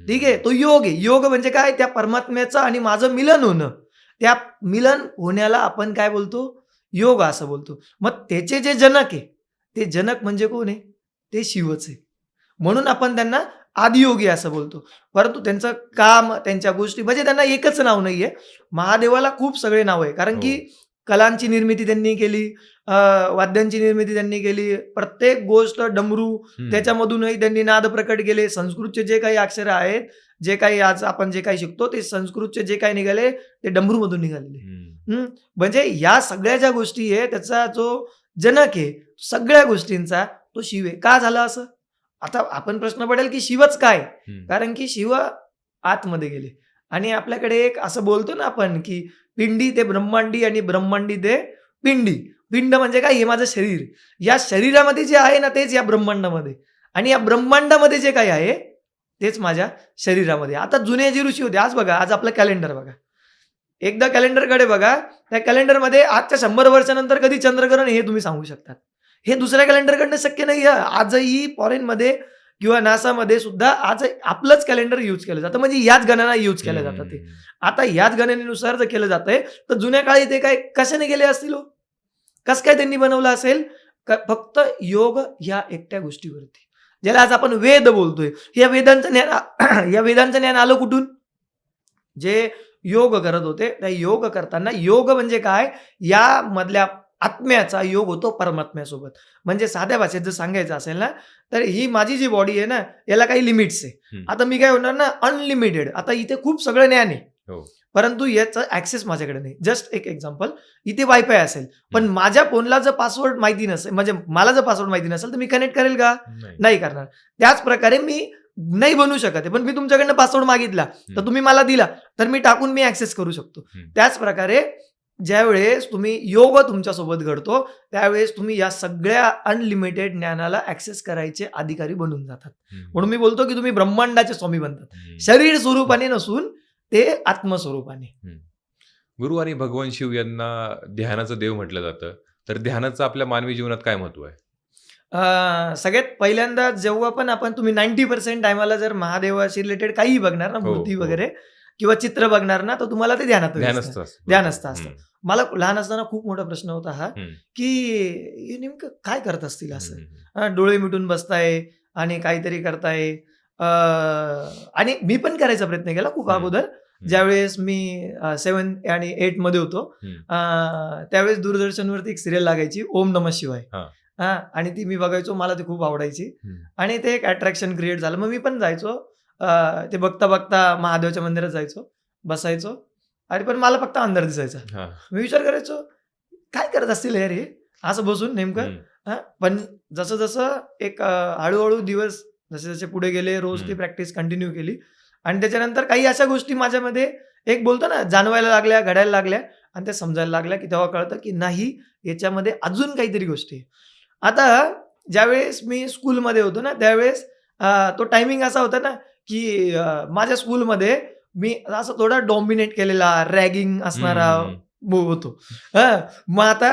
ठीक आहे, तो योग आहे. योग म्हणजे काय? त्या परमात्म्याचं आणि माझं मिलन होणं. त्या मिलन होण्याला आपण काय बोलतो? योग असं बोलतो. मग त्याचे जे जनक आहे, ते जनक म्हणजे कोण आहे? ते शिवच आहे. म्हणून आपण त्यांना आदियोगी असं बोलतो. परंतु त्यांचं काम, त्यांच्या गोष्टी म्हणजे त्यांना एकच नाव नाहीये. महादेवाला खूप सगळे नाव आहे. कारण की कलांची निर्मिती त्यांनी केली, वाद्यांची निर्मिती त्यांनी केली, प्रत्येक गोष्ट डमरू त्याच्यामधूनही त्यांनी नाद प्रकट केले. संस्कृतचे जे काही अक्षर आहेत, जे काही आज आपण जे काही शिकतो, ते संस्कृतचे जे काही निघाले ते डमरूमधून निघालेले. म्हणजे या सगळ्या ज्या गोष्टी आहे, त्याचा जो जनक आहे सगळ्या गोष्टींचा, तो शिव आहे. का झालं असं? आता आपण प्रश्न पडेल की शिवच काय? कारण की शिव आतमध्ये गेले. आणि आपल्याकडे एक असं बोलतो ना आपण, की पिंडी ते ब्रह्मांडी आणि ब्रह्मांडी ते पिंडी. पिंड म्हणजे काय? हे माझं शरीर. या शरीरामध्ये जे आहे ना, तेच या ब्रह्मांडामध्ये, आणि या ब्रह्मांडामध्ये जे काही आहे तेच माझ्या शरीरामध्ये. आता जुने जे ऋषी होते, आज बघा, आज आपलं कॅलेंडर बघा, एकदा कॅलेंडरकडे बघा. त्या कॅलेंडरमध्ये आजच्या 100 वर्षानंतर कधी चंद्रग्रहण हे तुम्ही सांगू शकतात. हे दुसऱ्या कॅलेंडरकडनं शक्य नाही. आजही फॉरेनमध्ये किंवा नासामध्ये सुद्धा आज आपलंच कॅलेंडर यूज केलं जातं. म्हणजे याच गणना यूज केल्या जातात. ते आता याच गणनेनुसार जर केलं जातंय, तर जुन्या काळी ते काय कशाने गेले असतील? कसं काय त्यांनी बनवलं असेल? फक्त योग ह्या एकट्या गोष्टीवरती, ज्याला आज आपण वेद बोलतोय. या वेदांचं ज्ञान आलं कुठून? जे योग करत होते, त्या योग करताना, योग म्हणजे काय? या मधल्या आत्म्याचा योग होतो परमात्म्यासोबत. म्हणजे साध्या भाषेत जर सांगायचं असेल ना, तर ही माझी जी बॉडी आहे ना, याला काही लिमिट्स आहे. आता मी काय होणार ना, अनलिमिटेड. आता इथे खूप सगळं ज्ञान आहे, परंतु याचा ऍक्सेस माझ्याकडे नाही. जस्ट एक एक्झाम्पल, इथे वायफाय असेल, पण माझ्या फोनला जर पासवर्ड माहिती नसेल, म्हणजे मला जर पासवर्ड माहिती नसेल, तर मी कनेक्ट करेल का? नाही करणार. त्याच प्रकारे मी नाही बनवू शकत आहे, पण मी तुमच्याकडनं पासवर्ड मागितला, तर तुम्ही मला दिला, तर मी टाकून मी ऍक्सेस करू शकतो. त्याच प्रकारे ज्यावेळेस तुम्ही योग तुमच्यासोबत घडतो, त्यावेळेस तुम्ही या सगळ्या अनलिमिटेड ज्ञानाला ॲक्सेस करायचे अधिकारी बनून जातात. म्हणून मी बोलतो, की तुम्ही ब्रह्मांडाचे स्वामी बनतात. शरीर स्वरूपाने नसून ते आत्मस्वरूपाने. गुरु आणि भगवान शिव यांना ध्यानाचं देव म्हटलं जातं. तर ध्यानाचं आपल्या मानवी जीवनात काय महत्व आहे? सगळ्यात पहिल्यांदा जेव्हा पण तुम्ही 90% टायमाला जर महादेवाशी रिलेटेड काहीही बघणार ना, हो, मूर्ती हो. वगैरे किंवा चित्र बघणार ना, तर तुम्हाला ते ध्यानातच दिसतं. ध्यानस्थ असतं. ध्यानस्थ असतं. हम्म. मला लहान असताना खूप मोठा प्रश्न होता हा, हम्म. की हे नेमकं काय करत असतील असं? हम्म. डोळे मिटून बसताय आणि काहीतरी करताय. आणि मी पण करायचा प्रयत्न केला खूप हम्म. अगोदर. ज्यावेळेस मी 7 आणि 8 मध्ये होतो, त्यावेळेस दूरदर्शनवरती एक सिरियल लागायची, ओम नमः शिवाय. हा. आणि ती मी बघायचो, मला ती खूप आवडायची हम्म. आणि ते एक अट्रॅक्शन क्रिएट झालं. मग मी पण जायचो, ते बघता बघता महादेवाच्या मंदिरात जायचो, बसायचो आणि पण मला फक्त अंधार दिसायचा. हा. मी विचार करायचो, काय करत असतील यार हे असं बसून नेमकं. हम्म. पण जसं जसं एक हळूहळू दिवस जसे जसे पुढे गेले, रोज ती प्रॅक्टिस कंटिन्यू केली आणि त्याच्यानंतर काही अशा गोष्टी माझ्यामध्ये एक बोलतो ना जाणवायला लागल्या, घडायला लागल्या आणि ते समजायला लागल्या, की तेव्हा कळतं की नाही, याच्यामध्ये अजून काहीतरी गोष्टी आहे. आता ज्यावेळेस मी स्कूलमध्ये होतो ना, त्यावेळेस तो टायमिंग असा होता ना, की माझ्या स्कूलमध्ये मी असं थोडा डॉमिनेट केलेला, रॅगिंग असणारा हम्म. होतो. मग आता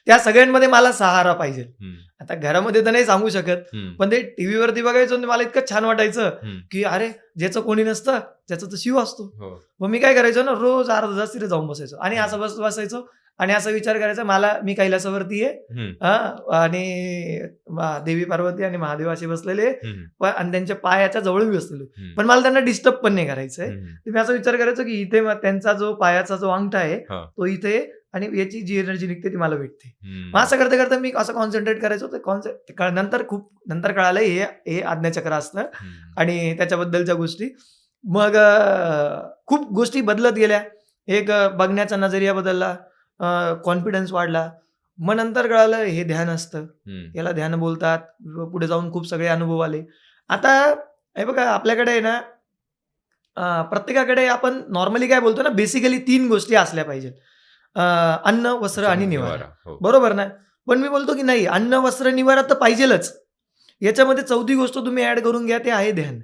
त्या सगळ्यांमध्ये मला सहारा पाहिजे. हम्म. आता घरामध्ये तर नाही सांगू शकत, हम्म. पण ते टीव्हीवरती बघायचो आणि मला इतकं छान वाटायचं, हम्म. की अरे ज्याचं कोणी नसतं त्याचा तर शिव असतो. हो. मग मी काय करायचो ना, रोज अर्धा तास तिथे जाऊन बसायचो आणि असं बसायचो आणि असा विचार करायचा, मी कैलासावरती आहे, हम्म. आणि देवी पार्वती आणि महादेव असे बसलेले हम्म. आणि त्यांच्या पायाच्या जवळ मी बसलेलो. हम्म. पण मला त्यांना डिस्टर्ब पण नाही करायचंय. हम्म. तर मी असा विचार करायचो, की इथे त्यांचा जो पायाचा जो अंगठा आहे हा. तो इथे आहे आणि याची जी एनर्जी निघते ती मला भेटते. हम्म. मग असं करता करता मी असं कॉन्सन्ट्रेट करायचो. ते नंतर कळालं हे आज्ञाचक्र असतं हम्म. आणि त्याच्याबद्दलच्या गोष्टी. मग खूप गोष्टी बदलत गेल्या. एक बघण्याचा नजरिया बदलला, कॉन्फिडन्स वाढला. मग नंतर कळालं हे ध्यान असतं, हम्म. याला ध्यान बोलतात. पुढे जाऊन खूप सगळे अनुभव आले. आता हे बघा, आपल्याकडे आहे ना, प्रत्येकाकडे आपण नॉर्मली काय बोलतो ना, बेसिकली 3 गोष्टी असल्या पाहिजे, अन्न, वस्त्र आणि निवारा. हो. बरोबर ना? पण मी बोलतो की नाही, अन्न, वस्त्र, निवारा तर पाहिजेलच. याच्यामध्ये 4थी गोष्ट तुम्ही ऍड करून घ्या, ते आहे ध्यान.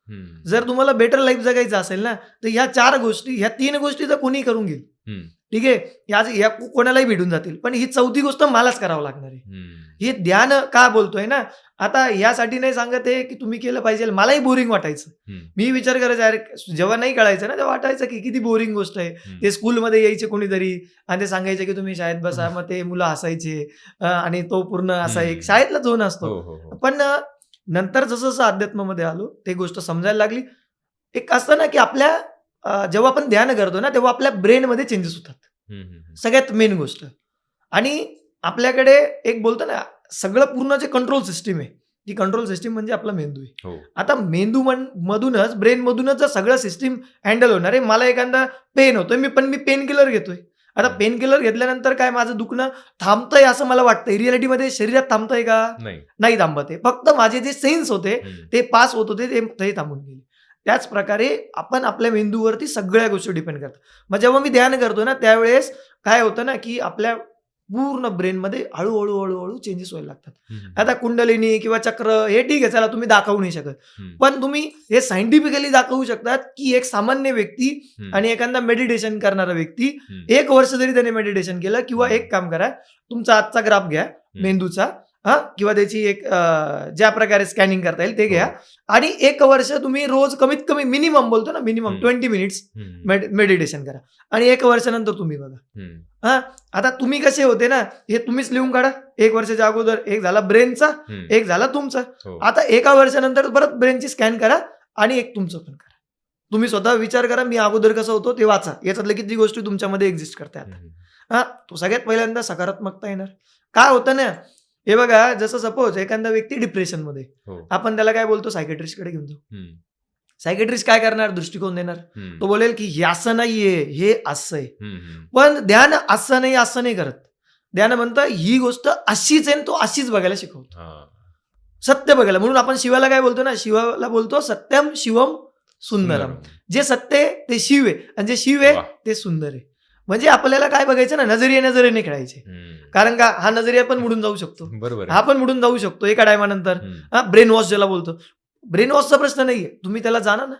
हम्म. जर तुम्हाला बेटर लाईफ जगायचं असेल ना, तर ह्या 4 गोष्टी, ह्या 3 गोष्टी तर कोणी करून घेईल. हम्म. ठीक आहे, या कोणालाही भेटून जातील, पण ही 4थी गोष्ट मलाच करावं लागणार आहे. हम्म. हे ध्यान का बोलतोय ना, आता यासाठी नाही सांगत आहे की तुम्ही केलं पाहिजे. मलाही बोरिंग वाटायचं. हम्म. मी विचार करायचा, अरे जेव्हा नाही कळायचं ना, तेव्हा वाटायचं की किती बोरिंग गोष्ट आहे. हम्म. ते स्कूलमध्ये यायचे कोणीतरी आणि ते सांगायचे की तुम्ही शाळेत बसा, मग ते मुलं हसायचे आणि तो पूर्ण असा एक शाळेतला झोन असतो. हो, हो, हो. पण नंतर जसं जसं अध्यात्मामध्ये आलो, ते गोष्ट समजायला लागली. एक असतं ना की आपल्या जेव्हा आपण ध्यान करतो ना, तेव्हा आपल्या ब्रेनमध्ये चेंजेस होतात. हम्म. हम्म. सगळ्यात मेन गोष्ट. आणि आपल्याकडे एक बोलतो ना, सगळं पूर्ण जे कंट्रोल सिस्टीम आहे, ती कंट्रोल सिस्टीम म्हणजे आपला मेंदू आहे. हो. आता मेंदू मधूनच, ब्रेन मधूनच जर सगळं सिस्टीम हँडल होणार आहे. मला एखादा पेन होतोय, मी पेन किलर घेतोय. आता पेन किलर घेतल्यानंतर काय माझं दुखणं थांबतंय असं मला वाटतंय. रिअलिटीमध्ये शरीरात थांबतंय का? नाही थांबत आहे. फक्त माझे जे सेन्स होते ते पास होत होते, ते थांबून गेले. त्याच प्रकारे आपण आपल्या मेंदूवरती सगळ्या गोष्टी डिपेंड करतात. मग जेव्हा मी ध्यान करतो ना, त्यावेळेस काय होतं ना, की आपल्या पूर्ण ब्रेनमध्ये हळूहळू हळूहळू चेंजेस व्हायला लागतात. हम्म. आता कुंडलिनी किंवा चक्र हे ठीक आहे, चला तुम्ही दाखवू नाही शकत, हम्म. पण तुम्ही हे सायंटिफिकली दाखवू शकतात की एक सामान्य व्यक्ती हम्म. आणि एखादा मेडिटेशन करणारा व्यक्ती हम्म. 1 वर्ष जरी त्याने मेडिटेशन केलं, किंवा एक काम करा, तुमचा आजचा ग्राफ घ्या मेंदूचा, किंवा त्याची एक ज्या प्रकारे स्कॅनिंग करता येईल ते घ्या, आणि 1 वर्ष तुम्ही रोज कमीत कमी मिनिमम बोलतो ना, मिनिमम 20 मिनिट्स मेडिटेशन करा आणि 1 वर्षानंतर तुम्ही बघा. हम्म. आता तुम्ही कसे होते ना, हे तुम्हीच लिहून काढा. 1 वर्षाच्या अगोदर एक झाला ब्रेनचा, एक झाला तुमचा. हो. आता 1 वर्षानंतर परत ब्रेनची स्कॅन करा आणि एक तुमचं पण करा. तुम्ही स्वतः विचार करा, मी अगोदर कसं होतो ते वाचा. याच्यातल्या किती गोष्टी तुमच्यामध्ये एक्झिस्ट करतात. हम्म. तो सगळ्यात पहिल्यांदा सकारात्मकता येणार. काय होतं ना, हे बघा, जसं सपोज एखादा व्यक्ती डिप्रेशनमध्ये, हो. आपण त्याला काय बोलतो, सायकेट्रिस्टकडे घेऊन जाऊ. हम्म. सायकेट्रिस्ट काय करणार, दृष्टिकोन देणार. हम्म. तो बोलेल की हे असं नाहीये, हे असं आहे. हम्म. पण ध्यान असं नाही करत. ध्यान म्हणतं ही गोष्ट अशीच आहे, तो अशीच बघायला शिकवतो, हा. सत्य बघायला. म्हणून आपण शिवाला काय बोलतो ना, शिवाला बोलतो सत्यम शिवम सुंदरम. जे सत्य आहे ते शिव आहे आणि जे शिव आहे वा. ते सुंदर आहे. म्हणजे आपल्याला काय बघायचं ना, नजरियाने खेळायचे. हम्म. कारण का हा नजरिया पण मुडून जाऊ शकतो, बरोबर हा आहे. पण मुडून जाऊ शकतो एका टायमानंतर. हम्म. ब्रेन वॉश ज्याला बोलतो, ब्रेन वॉशचा प्रश्न नाहीये. तुम्ही त्याला जाणा ना.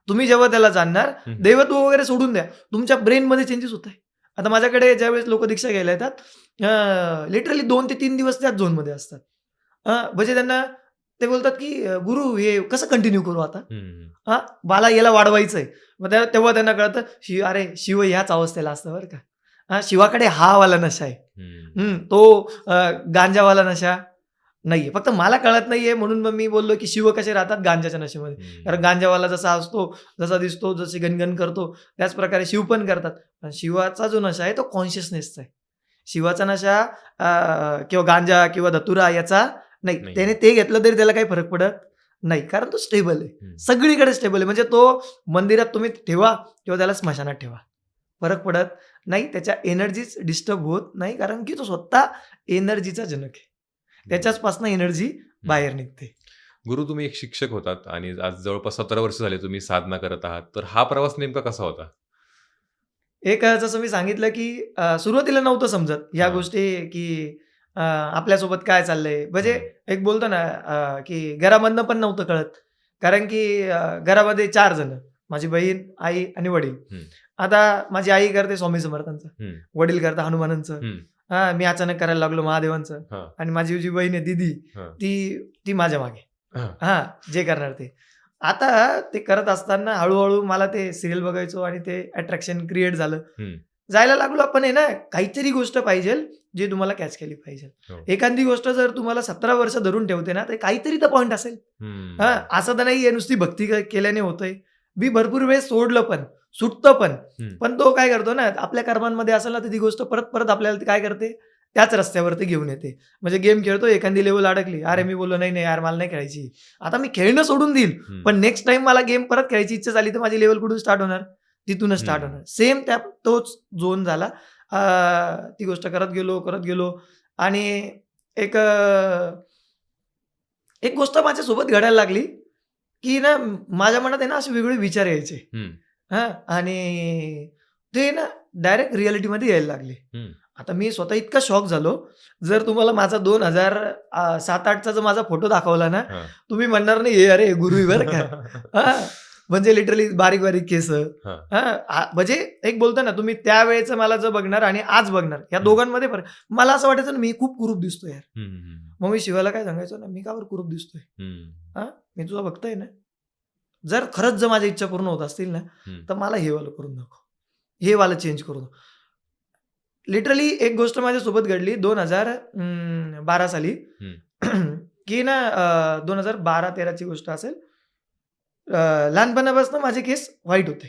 तुम्ही जेव्हा त्याला जाणणार, हम्म. दैवत्व वगैरे सोडून द्या. तुमच्या ब्रेनमध्ये चेंजेस होत आहे. आता माझ्याकडे ज्यावेळेस लोक दीक्षा घ्यायला येतात, लिटरली 2 ते 3 दिवस त्याच झोनमध्ये असतात. म्हणजे त्यांना ते बोलतात की गुरु हे कसं कंटिन्यू करू आता? हम्म. मला याला वाढवायचंय. मग तेव्हा त्यांना कळतं अरे शिव ह्याच अवस्थेला असतं बरं का. शिवाकडे हा वाला नशा आहे. हम्म. तो गांजावाला नशा नाहीये. फक्त मला कळत नाहीये म्हणून मग मी बोललो की शिव कसे राहतात गांजाच्या नशेमध्ये. कारण हम्म. गांजावाला जसा असतो, जसा दिसतो, जशी गणगण करतो, त्याच प्रकारे शिव पण करतात. पण शिवाचा जो नशा आहे तो कॉन्शियसनेसचा आहे. शिवाचा नशा किंवा गांजा किंवा धतुरा याचा नाही. नाही. त्याने ते घेतलं तरी त्याला काही फरक पडत नाही. कारण तो स्टेबल आहे. हम्म. सगळीकडे स्टेबल आहे. म्हणजे तो मंदिरात तुम्ही ठेवा किंवा त्याला स्मशानात ठेवा. फरक पडत नाही. त्याच्या एनर्जीच डिस्टर्ब होत नाही. कारण की तो स्वतः एनर्जीचा जनक आहे. त्याच्याचपासून एनर्जी बाहेर निघते. गुरु, तुम्ही एक शिक्षक होतात आणि आज जवळपास 17 वर्ष झाले तुम्ही साधना करत आहात. तर हा प्रवास नेमका कसा होता? एक जसं मी सांगितलं की सुरुवातीला नव्हतं समजत ह्या हां. गोष्टी की आपल्यासोबत काय चाललंय. म्हणजे हं. एक बोलतो ना की घरामधनं पण नव्हतं कळत. कारण की घरामध्ये 4 जण, माझी बहीण, आई आणि वडील. हं. आता माझी आई करते स्वामी समर्थांचं, हं. वडील करता हनुमानांचं. हं. मी अचानक करायला लागलो महादेवांचं. हां. आणि माझी जी बहीण आहे दीदी, हां. ती माझ्या मागे. हां. जे करणार ते. आता ते करत असताना हळू मला ते सीरियल बघायचो आणि ते अट्रॅक्शन क्रिएट झालं. हं. जायला जायला लागलो. आपण आहे ना, काहीतरी गोष्ट पाहिजे जी तुम्हाला कॅच केली पाहिजे. हो. एखादी गोष्ट जर तुम्हाला 17 वर्ष धरून ठेवते ना, तर काहीतरी तर पॉइंट असेल. हं. असं तर नाहीये नुसती भक्ती केल्याने होतंय. मी भरपूर वेळेस सोडलं पण, सुटतं पण. हं. पण तो काय करतो ना, आपल्या कर्मांमध्ये असेल ना, तर ती गोष्ट परत आपल्याला काय करते, त्याच रस्त्यावरती घेऊन येते. म्हणजे गेम खेळतो, एखादी लेव्हल अडकली. अरे मी बोललो, "नाही यार, मला नाही खेळायची." आता मी खेळणं सोडून देईल. हं. पण नेक्स्ट टाईम मला गेम परत खेळायची इच्छा झाली, तर माझी लेव्हल कुठून स्टार्ट होणार? तिथूनच स्टार्ट हं. होणार. सेम तोच झोन झाला. ती गोष्ट करत गेलो आणि एक एक गोष्ट माझ्यासोबत घडायला लागली, की ना माझ्या मनात आहे ना असे वेगवेगळे विचार यायचे. हं. आणि ते ना डायरेक्ट रिअॅलिटीमध्ये यायला लागले. हं. आता मी स्वतः इतका शॉक झालो. जर तुम्हाला माझा 2007-8चा जर माझा फोटो दाखवला ना, हां. तुम्ही म्हणणार नाही, "हे अरे गुरु आहे बरं का." म्हणजे लिटरली बारीक केस. हां. म्हणजे एक बोलतो ना, तुम्ही त्यावेळेचं मला जर बघणार आणि आज बघणार, या हं. दोघांमध्ये फरक. मला असं वाटायचं ना, मी खूप कुरूप दिसतोय यार. हं. हं. मग मी शिवाला काय सांगायचो ना, "मी का बरं कुरूप दिसतोय? हं. मी तुझा भक्त आहे ना. खरंच जर माझ्या इच्छा पूर्ण होत असतील ना, हं. तर मला हे वालं करून दाखव. हे वालं चेंज करू नको." लिटरली एक गोष्ट माझ्यासोबत घडली 2012 साली. हं. की ना 2012-13ची गोष्ट असेल. लहानपणापासून माझे केस व्हाईट होते.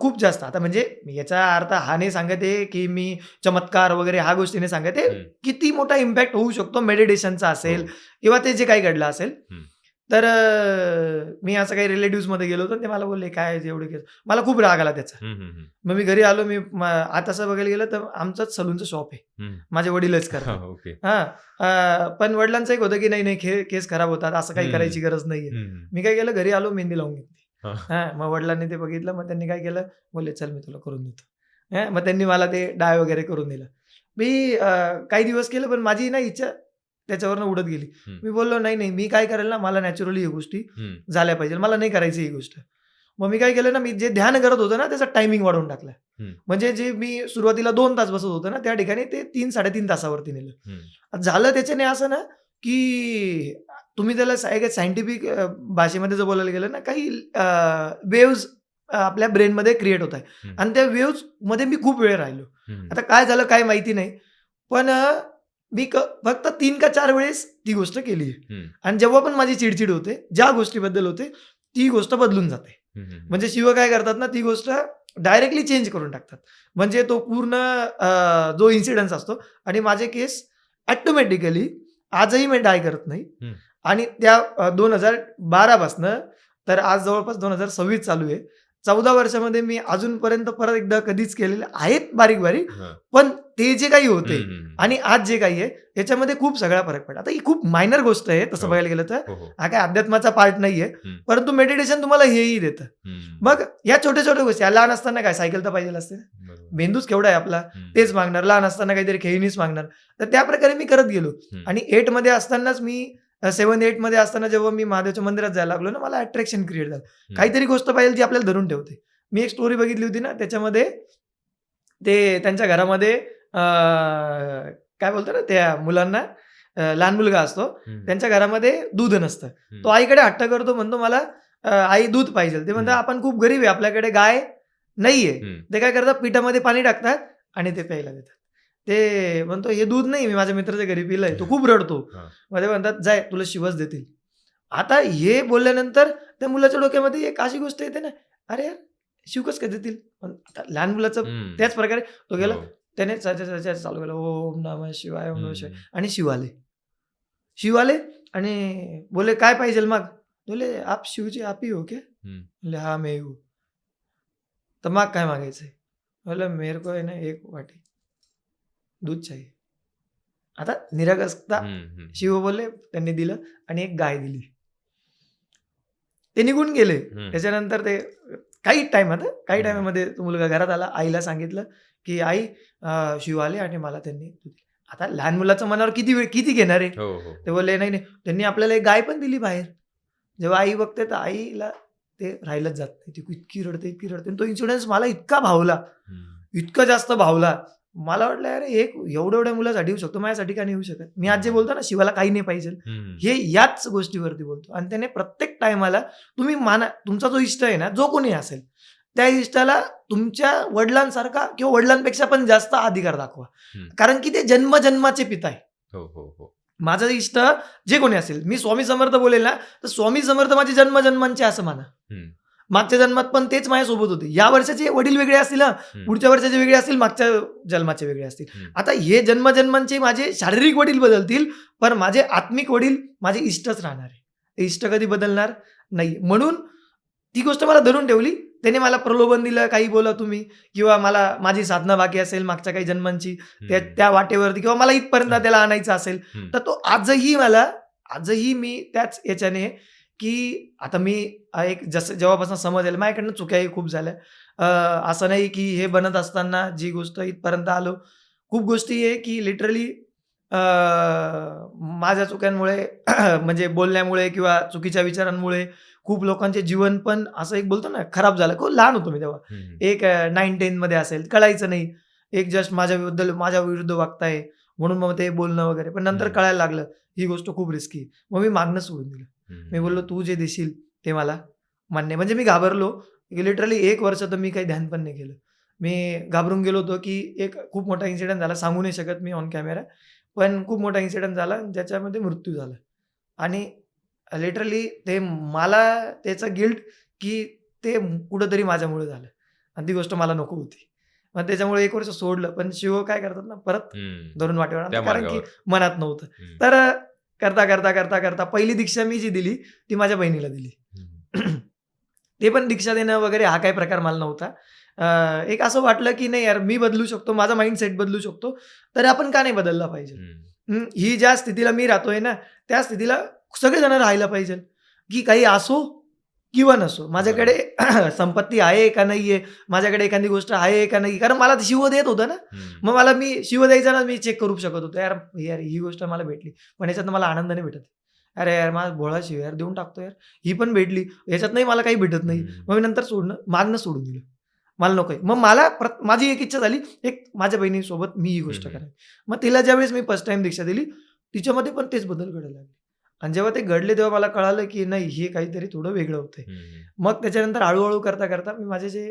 खूप जास्त. आता म्हणजे याचा अर्थ हा नाही सांगत आहे, की मी चमत्कार वगैरे ह्या गोष्टीने सांगत आहे. हं. किती मोठा इम्पॅक्ट होऊ शकतो मेडिटेशनचा असेल हो. किंवा ते जे काही घडलं असेल. हं. तर मी असं काही रिलेटिव्हजमध्ये गेलो होतो. ते मला बोलले, "काय एवढे केस?" मला खूप राग आला त्याचा. हं. हं. मग मी घरी आलो. आता असं बघायला गेलं तर आमचंच सलूनचं शॉप आहे. हं. माझे वडीलच करतात. ओके. पण वडिलांचं एक होतं, की नाही केस खराब होतात. असं काही हं. करायची गरज नाहीये. हं. मी काय केलं, घरी आलो, मेहंदी लावून घेतली. हां. मग वडिलांनी ते बघितलं. मग त्यांनी काय केलं, बोलले, "चल मी तुला करून देतो." मग त्यांनी मला ते डाय वगैरे करून दिलं. मी काही दिवस केलं, पण माझी ना इच्छा त्याच्यावरनं उडत गेली. हं. मी बोललो, "नाही, मी काय करेल ना, मला नॅचरली ही गोष्टी हं. झाल्या पाहिजे. मला नाही करायची ही गोष्ट." मग मी काय केलं ना, मी जे ध्यान करत होतो ना, त्याचा टायमिंग वाढवून टाकला. हं. म्हणजे जे मी सुरुवातीला 2 तास बसत होतो ना, त्या ठिकाणी ते 3-3.5 तासावरती नेलं. हं. झालं त्याच्याने असं ना, की तुम्ही त्याला सायंटिफिक भाषेमध्ये जर बोलायला गेलं ना, काही वेव्हज आपल्या ब्रेनमध्ये क्रिएट होत आहे. हं. आणि त्या वेव्हजमध्ये मी खूप वेळ राहिलो. हं. आता काय झालं काय माहिती नाही. पण मी फक्त 3 का 4 वेळेस ती गोष्ट केली आहे. हं. आणि जेव्हा पण माझी चिडचिड होते, ज्या गोष्टीबद्दल होते, ती गोष्ट बदलून जाते. हं. हं. म्हणजे शिव काय करतात ना, ती गोष्ट डायरेक्टली चेंज करून टाकतात. म्हणजे तो पूर्ण जो इन्सिडन्स असतो आणि माझे केस ऑटोमॅटिकली आजही मी डाय करत नाही. हं. आणि त्या 2012 पासनं तर आज जवळपास 2026 चालू आहे. 14 वर्षामध्ये मी अजूनपर्यंत परत एकदा कधीच केलेले आहेत बारीक बारीक, हां. पण ते जे काही होते हं, हं. आणि आज जे काही आहे याच्यामध्ये खूप सगळा फरक पडला. आता ही खूप मायनर गोष्ट आहे तसं हो. बघायला गेलं तर. हो, हो. हा काय अध्यात्माचा पार्ट नाहीये, हं. परंतु मेडिटेशन तुम्हाला हेही देतं. हं. मग या छोट्या छोट्या गोष्टी लहान असताना काय सायकल तर पाहिजे असते ना, बरोबर. मेंदूच केवढा आहे आपला, हं. तेच मागणार. लहान असताना काहीतरी खेळणीच मागणार. तर त्या प्रकारे मी करत गेलो हं. आणि 8 मध्ये असतानाच मी 7-8 मध्ये असताना जेव्हा मी महादेवच्या मंदिरात जायला लागलो ना, मला अट्रॅक्शन क्रिएट झालं. हं. काहीतरी गोष्ट पाहिजे जी आपल्याला धरून ठेवते. मी एक स्टोरी बघितली होती ना, त्याच्यामध्ये ते त्यांच्या घरामध्ये काय बोलतात ना, त्या मुलांना लहान मुलगा असतो. हं. त्यांच्या घरामध्ये दूध नसतं. हं. तो आईकडे हट्ट करतो, म्हणतो मला आई दूध पाहिजे. ते म्हणतात हं. आपण खूप गरीब आहे, आपल्याकडे गाय नाहीये. हं. ते काय करतात, पिठामध्ये पाणी टाकतात आणि ते प्यायला देतात. ते म्हणतो हे दूध नाही, मी माझ्या मित्राच्या घरी पिलंय. तो खूप रडतो. हां. मग ते म्हणतात जाय तुला शिवच देतील. आता हे बोलल्यानंतर त्या मुलाच्या डोक्यामध्ये एक अशी गोष्ट येते ना, अरे यार शिव कसं काय देतील? पण आता लहान मुलाचं हं. त्याच प्रकारे तो गेला. हो. त्याने चालू केलं, ओम नमः शिवाय, ओम नमः शिवाय. हं. आणि शिव आले. शिव आले आणि बोले काय पाहिजे मग? बोले आप शिवजी आप ही हो क्या? हं. बोले हाँ मैं ही हूँ. तर मग काय मागायचंय? बोला मेरे को है ना 1 वाटी दूध चाहिए. आता निरागसता हं. हं. शिव बोलले, त्यांनी दिलं आणि एक गाय दिली. ते निघून गेले. हं. त्याच्यानंतर ते काही हं. टाईमामध्ये तो मुलगा घरात आला. आईला सांगितलं, की "आई शिव आले आणि मला त्यांनी दूध दिलं." आता लहान मुलाच्या मनावर किती घेणार आहे? हो, हो. ते बोलले, "नाही, नाही. त्यांनी आपल्याला एक गाय पण दिली बाहेर." जेव्हा आई बघते तर आईला ते राहिलंच जात नाही. ती इतकी रडते, इतकी रडते. आणि तो इन्सिडेन्स मला इतका भावला, हं. इतका जास्त भावला. मला वाटलं अरे एक एवढ्या मुलासाठी येऊ शकतो, माझ्यासाठी का नाही येऊ शकत? मी आज जे बोलतो ना, शिवाला काही नाही पाहिजे. हं. हे याच गोष्टीवरती बोलतो आणि त्याने प्रत्येक टाईमाला तुम्ही माना, तुमचा जो इष्ट आहे ना, जो कोणी असेल, त्या इष्टाला तुमच्या वडिलांसारखा किंवा वडिलांपेक्षा पण जास्त अधिकार दाखवा. हं. कारण की ते जन्मजन्माचे पिता आहे. हो, हो, हो. माझं इष्ट जे कोणी असेल, मी स्वामी समर्थ बोलेल ना, तर स्वामी समर्थ माझे जन्मजन्मांचे असं माना. हं. मागच्या जन्मात पण तेच माझ्यासोबत होते. या वर्षाचे वडील वेगळे असतील हं, हं. पुढच्या वर्षाचे वेगळे असतील, मागच्या जन्माचे वेगळे असतील. हं. आता हे जन्मजन्मांचे माझे शारीरिक वडील बदलतील, पण माझे आत्मिक वडील माझे इष्टच राहणार आहे. ते इष्ट कधी बदलणार नाही. म्हणून ती गोष्ट मला धरून ठेवली. त्याने मला प्रलोभन दिलं, काही बोला तुम्ही किंवा मला माझी साधना बाकी असेल मागच्या काही जन्मांची, त्या हं. त्या वाटेवरती किंवा मला इथपर्यंत हं. त्याला आणायचं असेल, हं. तर तो आजही मी त्याच याच्याने, की आता मी एक जसं जेव्हापासून समज आला माझ्याकडनं चुक्याही खूप झाल्या. असं नाही की हे बनत असताना जी गोष्ट इथपर्यंत आलो, खूप गोष्टी आहे की लिटरली माझ्या चुक्यांमुळे म्हणजे बोलण्यामुळे किंवा चुकीच्या विचारांमुळे खूप लोकांचे जीवन पण असं एक बोलतो ना खराब झालं. खूप लहान होतो मी तेव्हा. हं. एक 9-10 मध्ये असेल, कळायचं नाही. एक जस्ट माझ्या विरुद्ध वागताय म्हणून मग ते बोलणं वगैरे. पण नंतर हं. कळायला लागलं, ही गोष्ट खूप रिस्की आहे. मग मी मागणं सोडून दिलं. मी बोललो, हं. "तू जे देशील ते मला मान्य आहे." म्हणजे मी घाबरलो, की लिटरली 1 वर्ष तर मी काही ध्यान पण नाही केलं. मी घाबरून गेलो होतो, की एक खूप मोठा इन्सिडेंट झाला. सांगू नाही शकत मी ऑन कॅमेरा. पण खूप मोठा इन्सिडेंट झाला, ज्याच्यामध्ये मृत्यू झाला. आणि लिटरली ते मला त्याचं गिल्ट, की ते कुठेतरी माझ्यामुळे झालं आणि ती गोष्ट मला नको होती. मग त्याच्यामुळे 1 वर्ष सोडलं. पण शिव काय करतात ना, परत हं. धरून वाटेवर त्या आणतात, कारण की मार्गावर. मनात नव्हतं. हं. तर करता पहिली दीक्षा मी जी दिली, ती माझ्या बहिणीला दिली. हं. ते पण दीक्षा देणं वगैरे हा काही प्रकार मला नव्हता. एक असं वाटलं, की नाही यार मी बदलू शकतो, माझा माइंडसेट बदलू शकतो, तर आपण का नाही बदलला पाहिजे? हं. ही ज्या स्थितीला मी राहतोय ना, त्या स्थितीला सगळेजण राहायला पाहिजे, की काही असो किंवा नसो. माझ्याकडे संपत्ती आहे का नाहीये, माझ्याकडे एखादी गोष्ट आहे का नाही, कारण मला शिव देत होतं ना. हं. मग मला मी शिव द्यायचा ना, मी चेक करू शकत होतो. यार यार ही गोष्ट मला भेटली, पण ह्याच्यातनं मला आनंद नाही भेटत. अरे यार माझा भोळा शिव यार देऊन टाकतो यार. ही पण भेटली, ह्याच्यातनंही मला काही भेटत नाही. हं. मग मी नंतर मागणं सोडून दिलं. मला नकोय. मग माझी एक इच्छा झाली, एक माझ्या बहिणीसोबत मी ही गोष्ट हं. करावी. मग तिला ज्यावेळेस मी फर्स्ट टाईम दीक्षा दिली, तिच्यामध्ये पण तेच बदल घडायला लागले. आणि जेव्हा ते घडले तेव्हा मला कळालं, की नाही हे काहीतरी थोडं वेगळं होतंय. हं. मग त्याच्यानंतर हळू-हळू करता मी माझे जे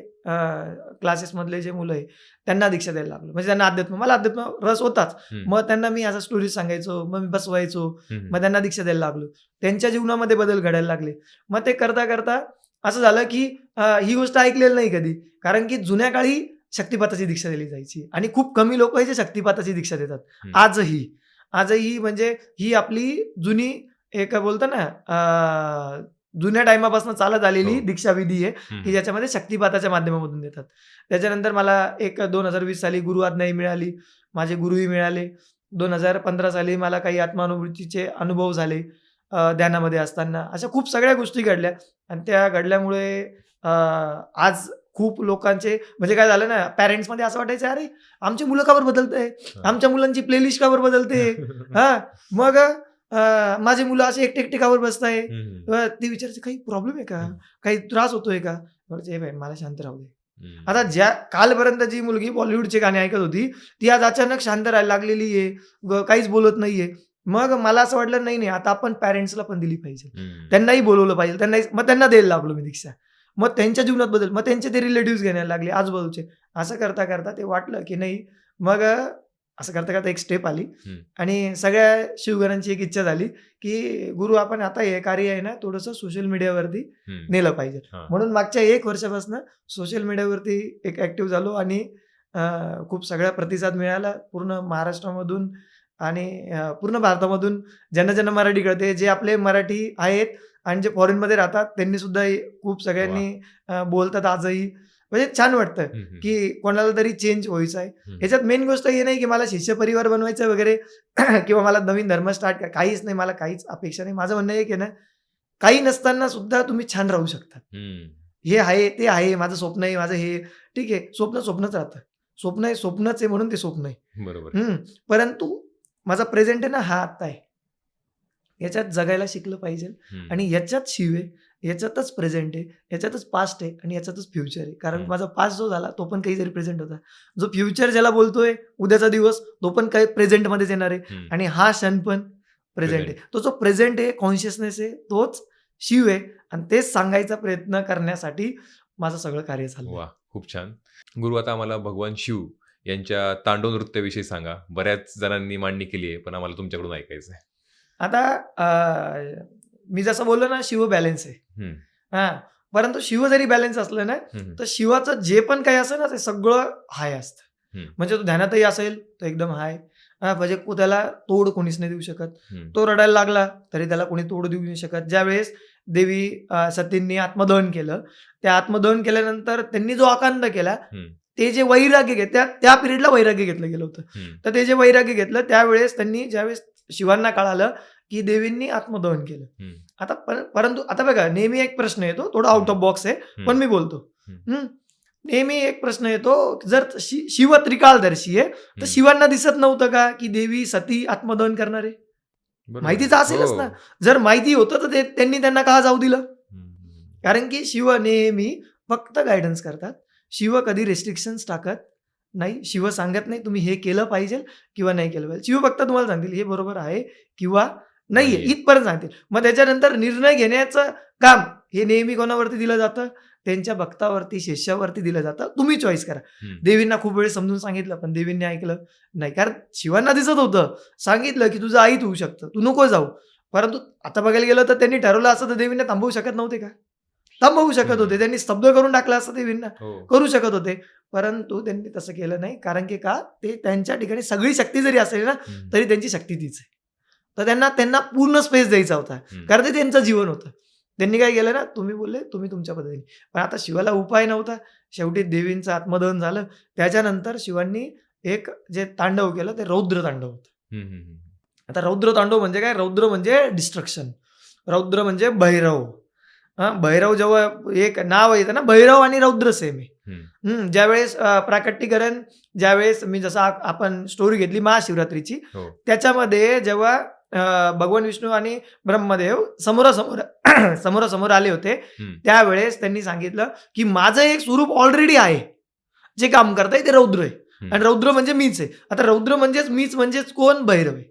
क्लासेसमधले जे मुलं आहे, त्यांना दीक्षा द्यायला लागलो. म्हणजे त्यांना मला अध्यात्म रस होताच. हं. मग त्यांना मी अशा स्टोरीज सांगायचो, मग मी बसवायचो. हं. मग त्यांना दीक्षा द्यायला लागलो. त्यांच्या जीवनामध्ये बदल घडायला लागले. मग ते करता असं झालं, की ही गोष्ट ऐकलेली नाही कधी. कारण की जुन्या काळी शक्तिपाताची दीक्षा दिली जायची आणि खूप कमी लोकं आहे जे शक्तिपाताची दीक्षा देतात. हं. आजही म्हणजे ही आपली जुनी एक बोलतो ना जुन्या टायमापासून चालत आलेली हो. दीक्षाविधी आहे हम्म. की ज्याच्यामध्ये शक्तिपाताच्या माध्यमामधून देतात. त्याच्यानंतर मला एक 2020 साली गुरु आज्ञाही मिळाली, माझे गुरुही मिळाले. 2015 साली मला काही आत्मानुभूतीचे अनुभव झाले ध्यानामध्ये असताना. अशा खूप सगळ्या गोष्टी घडल्या आणि त्या घडल्यामुळे आज खूप लोकांचे म्हणजे काय झालं ना, पॅरेंट्समध्ये असं वाटायचं, अरे आमची मुलं का बरं बदलतंय? आमच्या मुलांची प्लेलिस्ट का बरं बदलते? हां, मग माझी मुलं असे एकटे-एकटे का बरं बसताय? हम्म. ते विचारायचे, काही प्रॉब्लेम आहे का? काही त्रास होतोय का? म्हणायचे, "ए बाई, मला शांत राहू दे." आता ज्या कालपर्यंत जी मुलगी बॉलिवूडचे गाणे ऐकत होती, ती आज अचानक शांत राहायला लागलेली आहे. काहीच बोलत नाहीये. मग मला असं वाटलं, नाही, आता आपण पॅरेंट्सला पण दिली पाहिजे. त्यांनाही बोलवलं पाहिजे. मग त्यांना द्यायला लागलो मी दीक्षा. मग त्यांच्या जीवनात बदल. मग त्यांचे ते रिलेटिव्हज घेण्याला लागले आजूबाजूचे. असं करता ते वाटलं, की नाही. मग असं करता एक स्टेप आली आणि सगळ्या शिवगणांची एक इच्छा झाली, की गुरु आपण आता हे कार्य आहे ना, थोडंसं सोशल मीडियावरती नेलं पाहिजे. म्हणून मागच्या 1 वर्षापासून सोशल मीडियावरती एक ॲक्टिव्ह झालो आणि खूप सगळा प्रतिसाद मिळाला पूर्ण महाराष्ट्रामधून आणि पूर्ण भारतामधून. ज्यांना मराठी कळते, जे आपले मराठी आहेत आणि जे फॉरेनमध्ये राहतात, त्यांनी सुद्धा खूप सगळ्यांनी बोलतात आजही. म्हणजे छान वाटतं, की कोणाला तरी चेंज व्हायचं आहे. ह्याच्यात मेन गोष्ट हे नाही, की मला शिष्य परिवार बनवायचं वगैरे किंवा मला नवीन धर्म स्टार्ट काहीच नाही. मला काहीच अपेक्षा नाही. माझं म्हणणं आहे, की ना, काही नसताना सुद्धा तुम्ही छान राहू शकता. हे आहे, ते आहे, माझं स्वप्न आहे, माझं हे ठीक आहे. स्वप्नच राहतं. स्वप्न आहे, स्वप्नच आहे म्हणून ते स्वप्न आहे. बरोबर. परंतु माझा प्रेझेंट आहे ना, हा आत्ता आहे. याच्यात जगायला शिकलं पाहिजे आणि याच्यात शिव आहे, याच्यातच प्रेझेंट आहे, याच्यातच पास्ट आहे आणि याच्यातच फ्युचर आहे. कारण माझा पास्ट जो झाला तो पण काहीतरी प्रेझेंट होता. जो फ्युचर ज्याला बोलतोय उद्याचा दिवस, तो पण काही प्रेझेंटमध्येच येणार आहे आणि हा क्षण पण प्रेझेंट आहे. तो जो प्रेझेंट आहे, कॉन्शियसनेस आहे, तोच शिव आहे आणि तेच सांगायचा प्रयत्न करण्यासाठी माझं सगळं कार्य चाललंय. वा, खूप छान. गुरु, आता आम्हाला भगवान शिव यांच्या तांडव नृत्याविषयी सांगा. बऱ्याच जणांनी मांडणी केली आहे, पण आम्हाला तुमच्याकडून ऐकायचं आहे. आता मी जसं बोललो ना, शिव बॅलन्स आहे. हां, परंतु शिव जरी बॅलन्स असलं ना, तर शिवाचं जे पण काही असेल ना, ते सगळं हाय असतं. म्हणजे तो ध्यानातही असेल तर एकदम हाय. म्हणजे त्याला तोड कोणीच नाही देऊ शकत. तो रडायला लागला तरी त्याला कोणी तोड देऊ नाही शकत. ज्यावेळेस देवी सतींनी आत्मदहन केलं, त्या आत्मदहन केल्यानंतर त्यांनी जो आकांत केला, ते जे वैराग्य घेतलं, त्या पिरियडला वैराग्य घेतलं गेलं होतं. तर ते जे वैराग्य घेतलं त्यावेळेस त्यांनी, ज्यावेळेस शिवांना कळालं की देवींनी आत्मदहन केलं. आता परंतु आता बघा, नेहमी एक प्रश्न येतो, थोडा आउट ऑफ बॉक्स आहे, पण मी बोलतो. नेहमी एक प्रश्न येतो, जर शिव त्रिकाळदर्शी आहे, तर शिवांना दिसत नव्हतं का की देवी सती आत्मदहन करणार आहे? माहितीच असेलच ना. जर माहिती होतं तर त्यांनी त्यांना का जाऊ दिलं? कारण की शिव नेहमी फक्त गायडन्स करतात. शिव कधी रेस्ट्रिक्शन्स टाकत नाही. शिव सांगत नाही तुम्ही हे केलं पाहिजे किंवा नाही केलं पाहिजे. शिव फक्त तुम्हाला सांगतील हे बरोबर आहे किंवा नाहीये, इथपर्यंत सांगतील. मग त्याच्यानंतर निर्णय घेण्याचं काम हे नेहमी कोणावरती दिलं जातं? त्यांच्या भक्तावरती, शिष्यावरती दिलं जातं. तुम्ही चॉईस करा. देवींना खूप वेळ समजून सांगितलं, पण देवींनी ऐकलं नाही. कारण शिवांना दिसत होतं, सांगितलं की तुझं आईत होऊ शकतं, तू नको जाऊ. परंतु आता बघायला गेलं तर त्यांनी ठरवलं असतं तर देवींना थांबवू शकत नव्हते का? थांबवू शकत होते. त्यांनी स्तब्ध करून टाकलं असतं देवींना, करू शकत होते. परंतु त्यांनी तसं केलं नाही. कारण की का, ते त्यांच्या ठिकाणी सगळी शक्ती जरी असेल ना, तरी त्यांची शक्ती तीच आहे. तर त्यांना पूर्ण स्पेस द्यायचा होता, कारण ते त्यांचं जीवन होतं. त्यांनी काय केलं ना, तुम्ही बोलले, तुम्ही तुमच्या पद्धतीने. पण आता शिवाला उपाय नव्हता. शेवटी देवींचं आत्मदहन झालं. त्याच्यानंतर शिवांनी एक जे तांडव केलं ते रौद्र तांडव होतं. आता रौद्र तांडव म्हणजे काय? रौद्र म्हणजे डिस्ट्रक्शन, रौद्र म्हणजे भैरव. भैरव जेव्हा एक नाव येतं ना, भैरव आणि रौद्र सेम आहे. ज्यावेळेस प्राकट्यकरण, ज्यावेळेस मी जसं आपण स्टोरी घेतली महाशिवरात्रीची, त्याच्यामध्ये जेव्हा भगवान विष्णू आणि ब्रह्मदेव समोरासमोर आले होते, त्यावेळेस त्यांनी सांगितलं की माझं एक स्वरूप ऑलरेडी आहे, जे काम करतंय ते रौद्र आहे. आणि रौद्र म्हणजे मीच आहे. आता रौद्र म्हणजेच मीच, म्हणजेच कोण? भैरव आहे,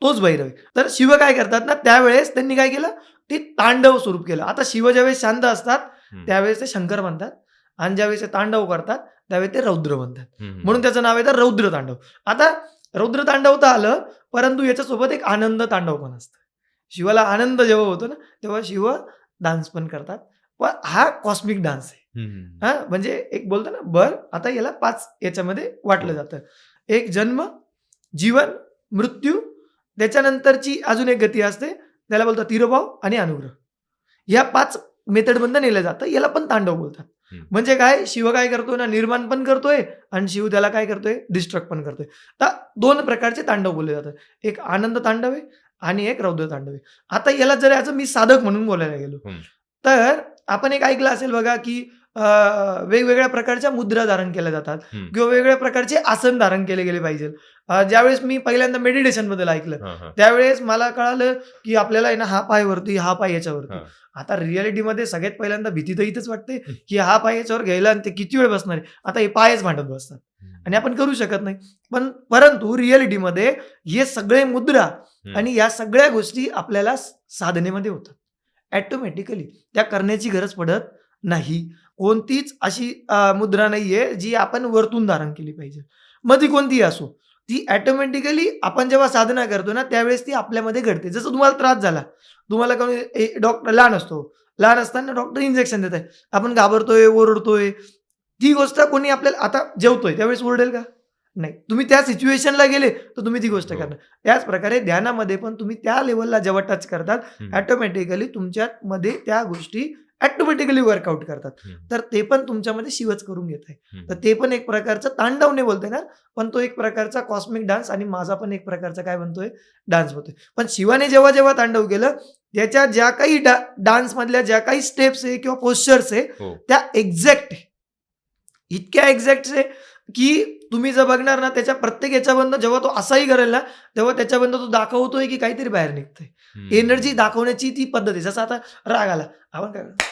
तोच भैरव आहे. तर शिव काय करतात ना, त्यावेळेस त्यांनी काय केलं, ते तांडव स्वरूप केलं. आता शिव ज्यावेळेस शांत असतात त्यावेळेस ते शंकर म्हणतात, आणि ज्यावेळेस ते तांडव करतात त्यावेळेस ते रौद्र म्हणतात. म्हणून त्याचं नाव आहे रौद्र तांडव. आता रौद्र तांडव तर आलं, परंतु याच्यासोबत एक आनंद तांडव पण असतं. शिवाला आनंद जेव्हा होतो ना, तेव्हा शिव डान्स पण करतात. पण हा कॉस्मिक डान्स आहे. म्हणजे एक बोलतो ना, आता याला 5 याच्यामध्ये वाटलं जातं. एक जन्म, जीवन, मृत्यू, त्याच्यानंतरची अजून एक गती असते, त्याला बोलतात तिरोभाव आणि अनुग्रह. ह्या 5 मेथडमधनं नेलं जातं. याला पण तांडव बोलतात. हं. म्हणजे काय, शिव काय करतोय ना, निर्माण पण करतोय आणि शिव त्याला काय करतोय, डिस्ट्रक्ट पण करतोय. तर 2 प्रकारचे तांडव बोलले जातात. एक आनंद तांडव आहे आणि एक रौद्र तांडव आहे. आता याला जर ॲज मी साधक म्हणून बोलायला गेलो, हं. तर आपण एक ऐकलं असेल बघा, की वेगवेगळ्या प्रकारच्या मुद्रा धारण केल्या जातात हं. किंवा वेगवेगळ्या प्रकारचे आसन धारण केले गेले पाहिजे. ज्यावेळेस मी पहिल्यांदा मेडिटेशनबद्दल ऐकलं, हां, हां. त्यावेळेस मला कळालं, की आपल्याला आहे ना, हा पाय वरती, हा पाय याच्यावरती. हां. आता रिअॅलिटीमध्ये सगळ्यात पहिल्यांदा भीती तर इथंच वाटते, की हा पाय याच्यावर घ्यायला आणि ते किती वेळ बसणार आहे. आता हे पायच भांडत बसतात आणि आपण करू शकत नाही. परंतु रिअॅलिटीमध्ये हे सगळे मुद्रा हं. आणि या सगळ्या गोष्टी आपल्याला साधनेमध्ये होतात. ऑटोमॅटिकली त्या करण्याची गरज पडत नाही. कोणतीच अशी मुद्रा नाहीये जी आपण वरतून धारण केली पाहिजे. मग ती कोणतीही असो, ती ऑटोमॅटिकली आपण जेव्हा साधना करतो ना, त्यावेळेस ती आपल्यामध्ये घडते. जसं तुम्हाला त्रास झाला, तुम्हाला कोणी डॉक्टर लहान असतो. लहान असताना डॉक्टर इंजेक्शन देत आहे. आपण घाबरतोय, ओरडतोय. ती गोष्ट कोणी आपल्याला आता जेवतोय त्यावेळेस ओरडेल का? नाही. तुम्ही त्या सिच्युएशनला गेले, तर तुम्ही ती गोष्ट हो. करणार. त्याच प्रकारे ध्यानामध्ये पण तुम्ही त्या लेव्हलला जेव्हा टच करतात, हं. ऑटोमॅटिकली तुमच्यामध्ये त्या गोष्टी ऑटोमॅटिकली वर्कआउट करतात. हं. तर ते पण तुमच्यामध्ये शिवच करून घेत आहे. हं. तर ते पण एक प्रकारचं तांडव नाही बोलता येणार, पण तो एक प्रकारचा कॉस्मिक डान्स आणि माझा पण एक प्रकारचा काय बनतोय, डान्स बनतोय. पण शिवाने जेव्हा तांडव केलं, त्याच्या ज्या काही डान्समधल्या ज्या काही स्टेप्स आहे किंवा पोश्चर्स आहे, हो. त्या एक्झॅक्ट आहे. इतक्या एक्झॅक्ट आहे, की तुम्ही जर बघणार ना, त्याच्या प्रत्येक याच्यामधनं जेव्हा तो असाही करेल ना, तेव्हा त्याच्यामधनं तो दाखवतोय, की काहीतरी बाहेर निघतंय. हं. एनर्जी दाखवण्याची ती पद्धत आहे. जसं आता राग आला, आपण काय करतो?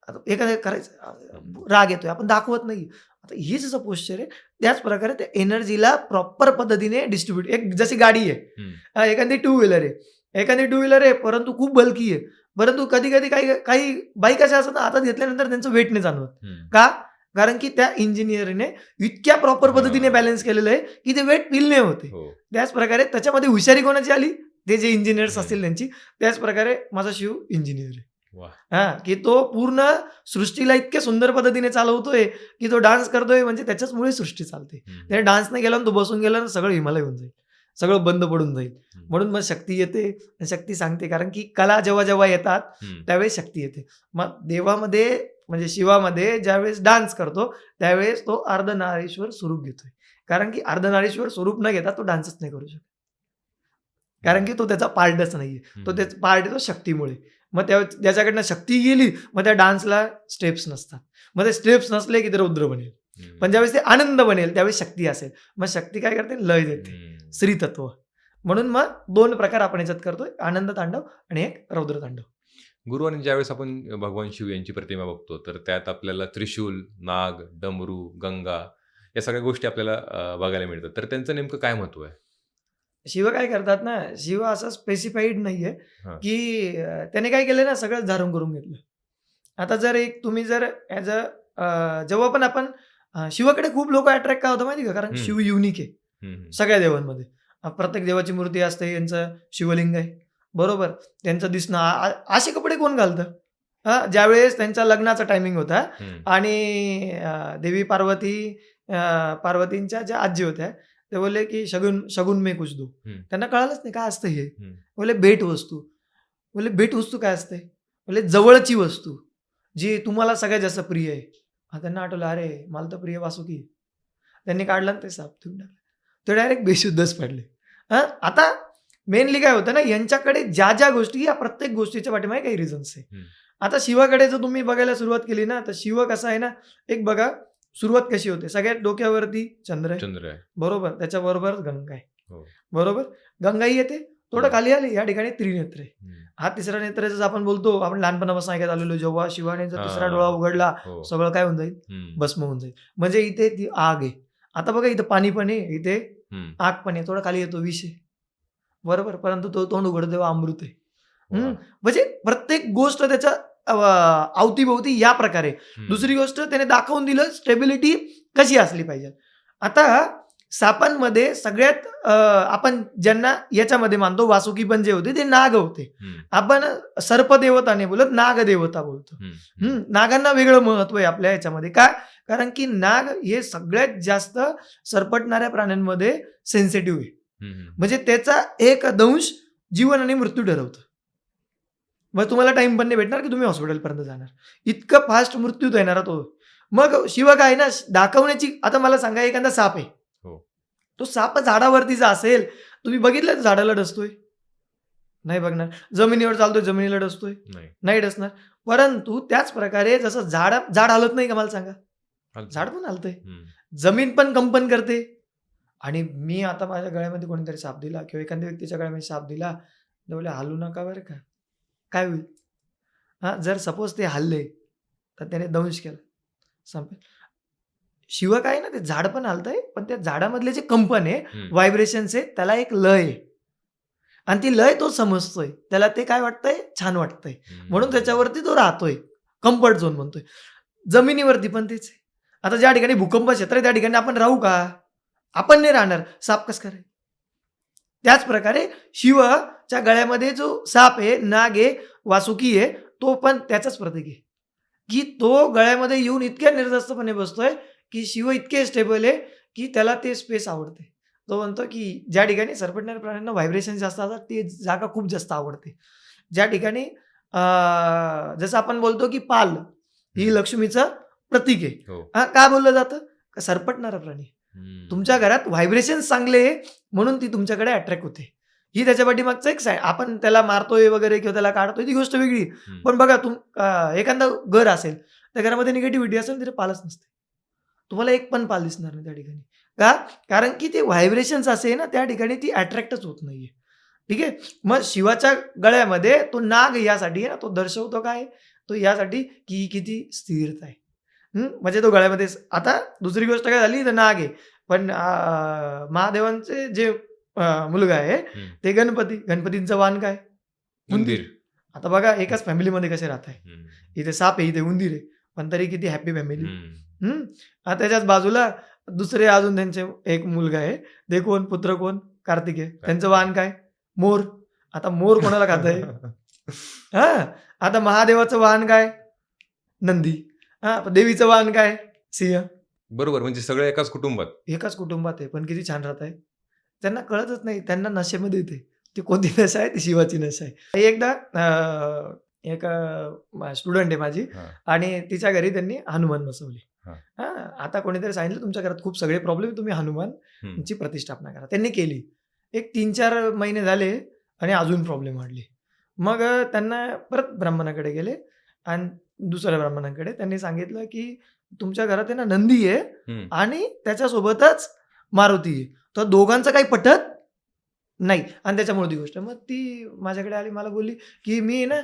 आता एखादं करायचं, राग येतोय, आपण दाखवत नाही. आता हे जसं पोश्चर आहे, त्याच प्रकारे त्या एनर्जीला प्रॉपर पद्धतीने डिस्ट्रिब्यूट, एक जशी गाडी आहे, एखादी टू व्हीलर आहे. एखादी टू व्हीलर आहे, परंतु खूप बल्की आहे. परंतु कधी-कधी काही काही बाईक अशा असतात ना, हातात घेतल्यानंतर त्यांचं वेट नाही जाणवत. हं. का? कारण की त्या इंजिनिअरने इतक्या प्रॉपर पद्धतीने हां. बॅलन्स केलेलं आहे, की ते वेट फील नाही होते. हो. त्याच प्रकारे त्याच्यामध्ये हुशारी कोणाची आली? ते जे इंजिनिअर्स हं. असतील त्यांची. त्याच प्रकारे माझा शिव इंजिनिअर आहे. वाह! हां, की तो पूर्ण सृष्टीला इतक्या सुंदर पद्धतीने चालवतोय, की तो डान्स करतोय म्हणजे त्याच्याचमुळे सृष्टी चालते. हं. त्याने डान्स नाही केला आणि तो बसून गेला ना, सगळं हिमालय होऊन जाईल. सगळं बंद पडून जाईल. हं. म्हणून मग शक्ती येते आणि शक्ती सांगते. कारण की कला जेव्हा येतात, हं. त्यावेळेस शक्ती येते. मग देवामध्ये म्हणजे शिवामध्ये ज्यावेळेस डान्स करतो, त्यावेळेस तो अर्धनारीश्वर स्वरूप घेतोय. कारण की अर्धनारीश्वर स्वरूप न घेता तो डान्सच नाही करू शकत. कारण की तो त्याचा पार्टच नाहीये. तो हं. त्याचा पार्ट आहे तो शक्तीमुळे. मग ज्याच्याकडनं शक्ती गेली, मग त्या डान्सला स्टेप्स नसतात. मग ते स्टेप्स नसले, की ते रौद्र बनेल. हं. पण ज्यावेळेस ते आनंद बनेल, त्यावेळेस शक्ती असेल. मग शक्ती काय करते? लय देते. हं. स्त्रीतत्व. म्हणून मग 2 प्रकार आपण याच्यात करतोय. आनंद तांडव आणि एक रौद्र तांडव. गुरु आणि ज्यावेळेस आपण भगवान शिव यांची प्रतिमा बघतो, तर त्यात आपल्याला त्रिशूल, नाग, डमरू, गंगा या सगळ्या गोष्टी आपल्याला बघायला मिळतात. तर त्यांचं नेमकं काय महत्त्व आहे? शिव काय करतात ना, शिव असं स्पेसिफाईड नाहीये, हां. की त्याने काय केलं ना, सगळंच धारण करून घेतलं. आता जर एक तुम्ही जर ॲज जेव्हा पण आपण शिवाकडे खूप लोकं अट्रॅक्ट का होतात माहिती आहे का? कारण हं. शिव युनिक आहे हं, हं. सगळ्या देवांमध्ये. प्रत्येक देवाची मूर्ती असते, यांचं शिवलिंग आहे. बरोबर? त्यांचं दिसणं असे कपडे कोण घालतं? ज्यावेळेस त्यांचा लग्नाचा टायमिंग होता हं. आणि देवी पार्वतींच्या ज्या आजी होत्या, ते बोलले की शगुन में कुछ दो. हं. त्यांना कळालंच नाही काय असतं हे. हं. बोलले भेटवस्तू. बोलले भेटवस्तू काय असते? बोलले जवळची वस्तू, जी तुम्हाला सगळ्यात जास्त प्रिय आहे. त्यांना आठवलं, अरे मला तर प्रिय वासुकी आहे. त्यांनी काढलं आणि ते साप ठेवून टाकलं. ते डायरेक्ट बेशुद्धच पडले. आता मेनली काय होतं ना, यांच्याकडे ज्या गोष्टी, या प्रत्येक गोष्टीच्या पाठीमागे काही रिझन्स आहे. हं. आता शिवाकडे जर तुम्ही बघायला सुरुवात केली ना, तर शिव कसा आहे ना, एक बघा सुरुवात कशी होते. सगळ्यात डोक्यावरती चंद्र आहे. चंद्र आहे. बरोबर. त्याच्याबरोबर गंगा आहे. हो. बरोबर. गंगाही येते. थोडं हं. खाली आली, या ठिकाणी त्रिनेत्र आहे. हं. हा तिसरा नेत्र जसं आपण बोलतो, आपण लहानपणापासून ऐकत आलेलो, जेव्हा शिवाने जर तिसरा हां. डोळा उघडला, हो. सगळं काय होऊन जाईल? हं. भस्म होऊन जाईल. म्हणजे इथे ती आग आहे. आता बघा इथं पाणी पण आहे, इथे हं. आग पण आहे. थोडा खाली येतो विष आहे. बरोबर. परंतु तो तोंड उघडतो तेव्हा अमृत आहे. वाह! म्हणजे प्रत्येक गोष्ट त्याच्या अवतीभोवती या प्रकारे. हं. दुसरी गोष्ट त्याने दाखवून दिलं स्टेबिलिटी कशी असली पाहिजे. आता सापांमध्ये सगळ्यात आपण ज्यांना याच्यामध्ये मानतो, वासुकी पण जे होते ते नाग होते. हं. आपण सर्पदेवता नाही बोलत, नागदेवता बोलतो. हं. हं. नागांना वेगळं महत्व आहे आपल्या याच्यामध्ये. काय? कारण की नाग हे सगळ्यात जास्त सरपटणाऱ्या प्राण्यांमध्ये सेन्सिटिव्ह आहे. हं. हं. म्हणजे त्याचा एक दंश जीवन आणि मृत्यू ठरवतं. मग तुम्हाला टाइम पण नाही भेटणार की तुम्ही हॉस्पिटलपर्यंत जाणार. इतकं फास्ट मृत्यूत येणारा तो. मग शिव काय ना दाखवण्याची. आता मला सांगा, एखादा साप आहे. हो. तो साप झाडावरतीचा असेल, तुम्ही बघितलं झाडाला डसतोय? नाही बघणार. जमिनीवर चालतोय, जमिनीला डसतोय? नाही. नाही डसणार. परंतु त्याच प्रकारे जसं झाड हलत नाही का, मला सांगा? चालतं. झाड पण हलतंय. हम्म. जमीन पण कंपन करते. आणि मी आता माझ्या गळ्यामध्ये कोणीतरी साप दिला किंवा एखाद्या व्यक्तीच्या गळ्यामध्ये साप दिला, तर बोले हलू नका बरं का. काय होईल? हां, जर सपोज ते हलले, तर त्याने दंश केला. संपेल. शिव काय ना, ते झाड पण हलतंय, पण त्या झाडामधले जे कंपन आहे, हम्म. व्हायब्रेशन्स आहे, त्याला एक लय आहे. आणि ती लय तो समजतोय. त्याला ते काय वाटतंय? छान वाटतंय. म्हणून त्याच्यावरती तो राहतोय. कम्फर्ट झोन म्हणतोय. जमिनीवरती पण तेच आहे. आता ज्या ठिकाणी भूकंप क्षेत्र आहे, त्या ठिकाणी आपण राहू का? आपण नाही राहणार. साप कसं करायचं? त्याच प्रकारे शिवच्या गळ्यामध्ये जो साप आहे, नाग आहे, वासुकी आहे, तो पण त्याचाच प्रतीक आहे. की तो गळ्यामध्ये येऊन इतक्या निर्धास्तपणे बसतोय, की शिव इतके स्टेबल आहे, की त्याला ते स्पेस आवडते. तो म्हणतो, की ज्या ठिकाणी सरपटणाऱ्या प्राण्यांना व्हायब्रेशन जास्त असतात, ती जागा खूप जास्त आवडते. ज्या ठिकाणी जसं आपण बोलतो, की पाल ही लक्ष्मीचं प्रतीक आहे. हो. का बोललं जातं? का सरपटणारा प्राणी. हम्म. तुमच्या घरात व्हायब्रेशन्स चांगले आहे, म्हणून ती तुमच्याकडे अट्रॅक्ट होते. ही त्याच्या पाठीमागचं एक आपण त्याला मारतोय वगैरे किंवा त्याला काढतोय, ती गोष्ट वेगळी. हम्म. पण बघा, एखादं घर असेल, त्या घरामध्ये निगेटिव्हिटी असेल, तिथे पालच नसते. तुम्हाला एक पण पाल दिसणार नाही त्या ठिकाणी. का? कारण की ते व्हायब्रेशन्स असे ना, त्या ठिकाणी ती अट्रॅक्टच होत नाहीये. ठीक आहे. मग शिवाच्या गळ्यामध्ये तो नाग यासाठी आहे ना, तो दर्शवतो काय? तो यासाठी की ही किती स्थिरता आहे. म्हणजे तो गळ्यामध्ये आता दुसरी गोष्ट काय झाली, तर नाग आहे. पण महादेवांचे जे मुलगा आहे, हम्म. ते गणपती. गणपतींचं वाहन काय? उंदीर. आता बघा, एकाच फॅमिलीमध्ये कसे राहत आहे. हम्म. इथे साप आहे, इथे उंदीर आहे. पण तरी किती हॅपी फॅमिली. हम्म. आता त्याच्याच बाजूला दुसरे अजून त्यांचे एक मुलगा आहे. ते कोण? पुत्र कोण? कार्तिकेय. त्यांचं वाहन काय? मोर. आता मोर कोणाला खातंय? हां. आता महादेवाचं वाहन काय? नंदी. हां. देवीचं वाहन काय? सिंह. बरोबर, म्हणजे सगळे एकाच कुटुंबात. एकाच कुटुंबात आहे, पण किती छान राहत आहे. त्यांना कळतच नाही. त्यांना नशेमध्ये येते. ती कोणती नशा आहे? ती शिवाची नशा आहे. एकदा एक स्टुडंट आहे माझी, हां. आणि तिच्या घरी त्यांनी हनुमान बसवले. हां. आता कोणीतरी सांगितलं, तुमच्या घरात खूप सगळे प्रॉब्लेम, तुम्ही हनुमानची प्रतिष्ठापना करा. त्यांनी केली. एक 3-4 महिने झाले आणि अजून प्रॉब्लेम वाढले. मग त्यांना परत ब्राह्मणाकडे गेले आणि दुसऱ्या ब्राह्मणाकडे त्यांनी सांगितलं, की तुमच्या घरात आहे ना, नंदी आहे हम्म. आणि त्याच्यासोबतच मारुती आहे. तर दोघांचं काही पटत नाही, आणि त्याच्यामुळे ती गोष्ट. मग ती माझ्याकडे आली, मला बोलली, की मी ना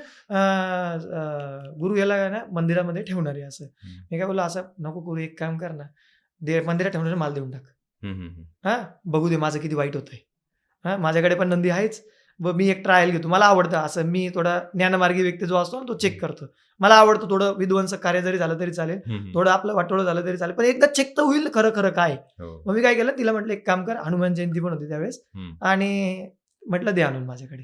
गुरु याला ना मंदिरामध्ये ठेवणार आहे असं. मी काय बोललो, असं नको करू, एक काम कर ना, मंदिरात ठेवणार माल देऊन टाक. हां, बघू दे माझं किती वाईट होतंय. माझ्याकडे पण नंदी आहेच. मी एक ट्रायल घेतो. मला आवडतं असं. मी थोडा ज्ञानमार्गी व्यक्ती जो असतो ना, तो चेक करतो. मला आवडतं थोडं विध्वंसक कार्य जरी झालं तरी चालेल, थोडं आपलं वाटोळं झालं तरी चालेल, पण एकदा चेक तर होईल खरं काय. मग मी काय केलं, तिला म्हटलं एक काम कर, हनुमान जयंती पण होती त्यावेळेस, आणि म्हटलं दे आणून माझ्याकडे.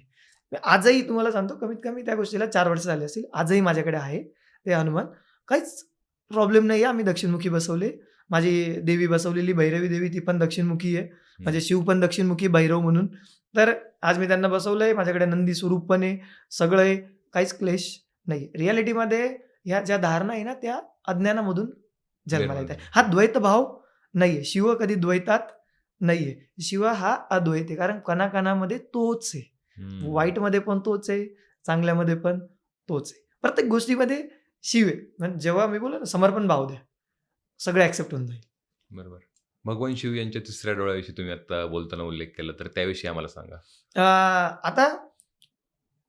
आजही तुम्हाला सांगतो, कमीत कमी त्या गोष्टीला 4 वर्ष झाली असतील, आजही माझ्याकडे आहे ते हनुमान. काहीच प्रॉब्लेम नाही आहे. आम्ही दक्षिणमुखी बसवले. माझी देवी बसवलेली भैरवी देवी, ती पण दक्षिणमुखी आहे. म्हणजे शिव पण दक्षिणमुखी, भैरव म्हणून. तर आज मी त्यांना बसवलंय. माझ्याकडे नंदी स्वरूप पण आहे, सगळं आहे, काहीच क्लेश नाही. रियालिटीमध्ये ह्या ज्या धारणा आहे ना, त्या अज्ञानामधून जन्माला येत आहे. हा द्वैत भाव नाहीये. शिव कधी द्वैतात नाहीये. शिव हा अद्वैत आहे, कारण कणाकणामध्ये तोच आहे. वाईटमध्ये पण तोच आहे, चांगल्यामध्ये पण तोच आहे. प्रत्येक गोष्टीमध्ये शिव आहे. म्हणजे जेव्हा मी बोललो ना, समर्पण भाव द्या, सगळं ॲक्सेप्ट होऊन जाईल. बरोबर. भगवान शिव यांच्या तिसऱ्या डोळ्याविषयी तुम्ही आता बोलताना उल्लेख केला, तर त्याविषयी आम्हाला सांगा. आता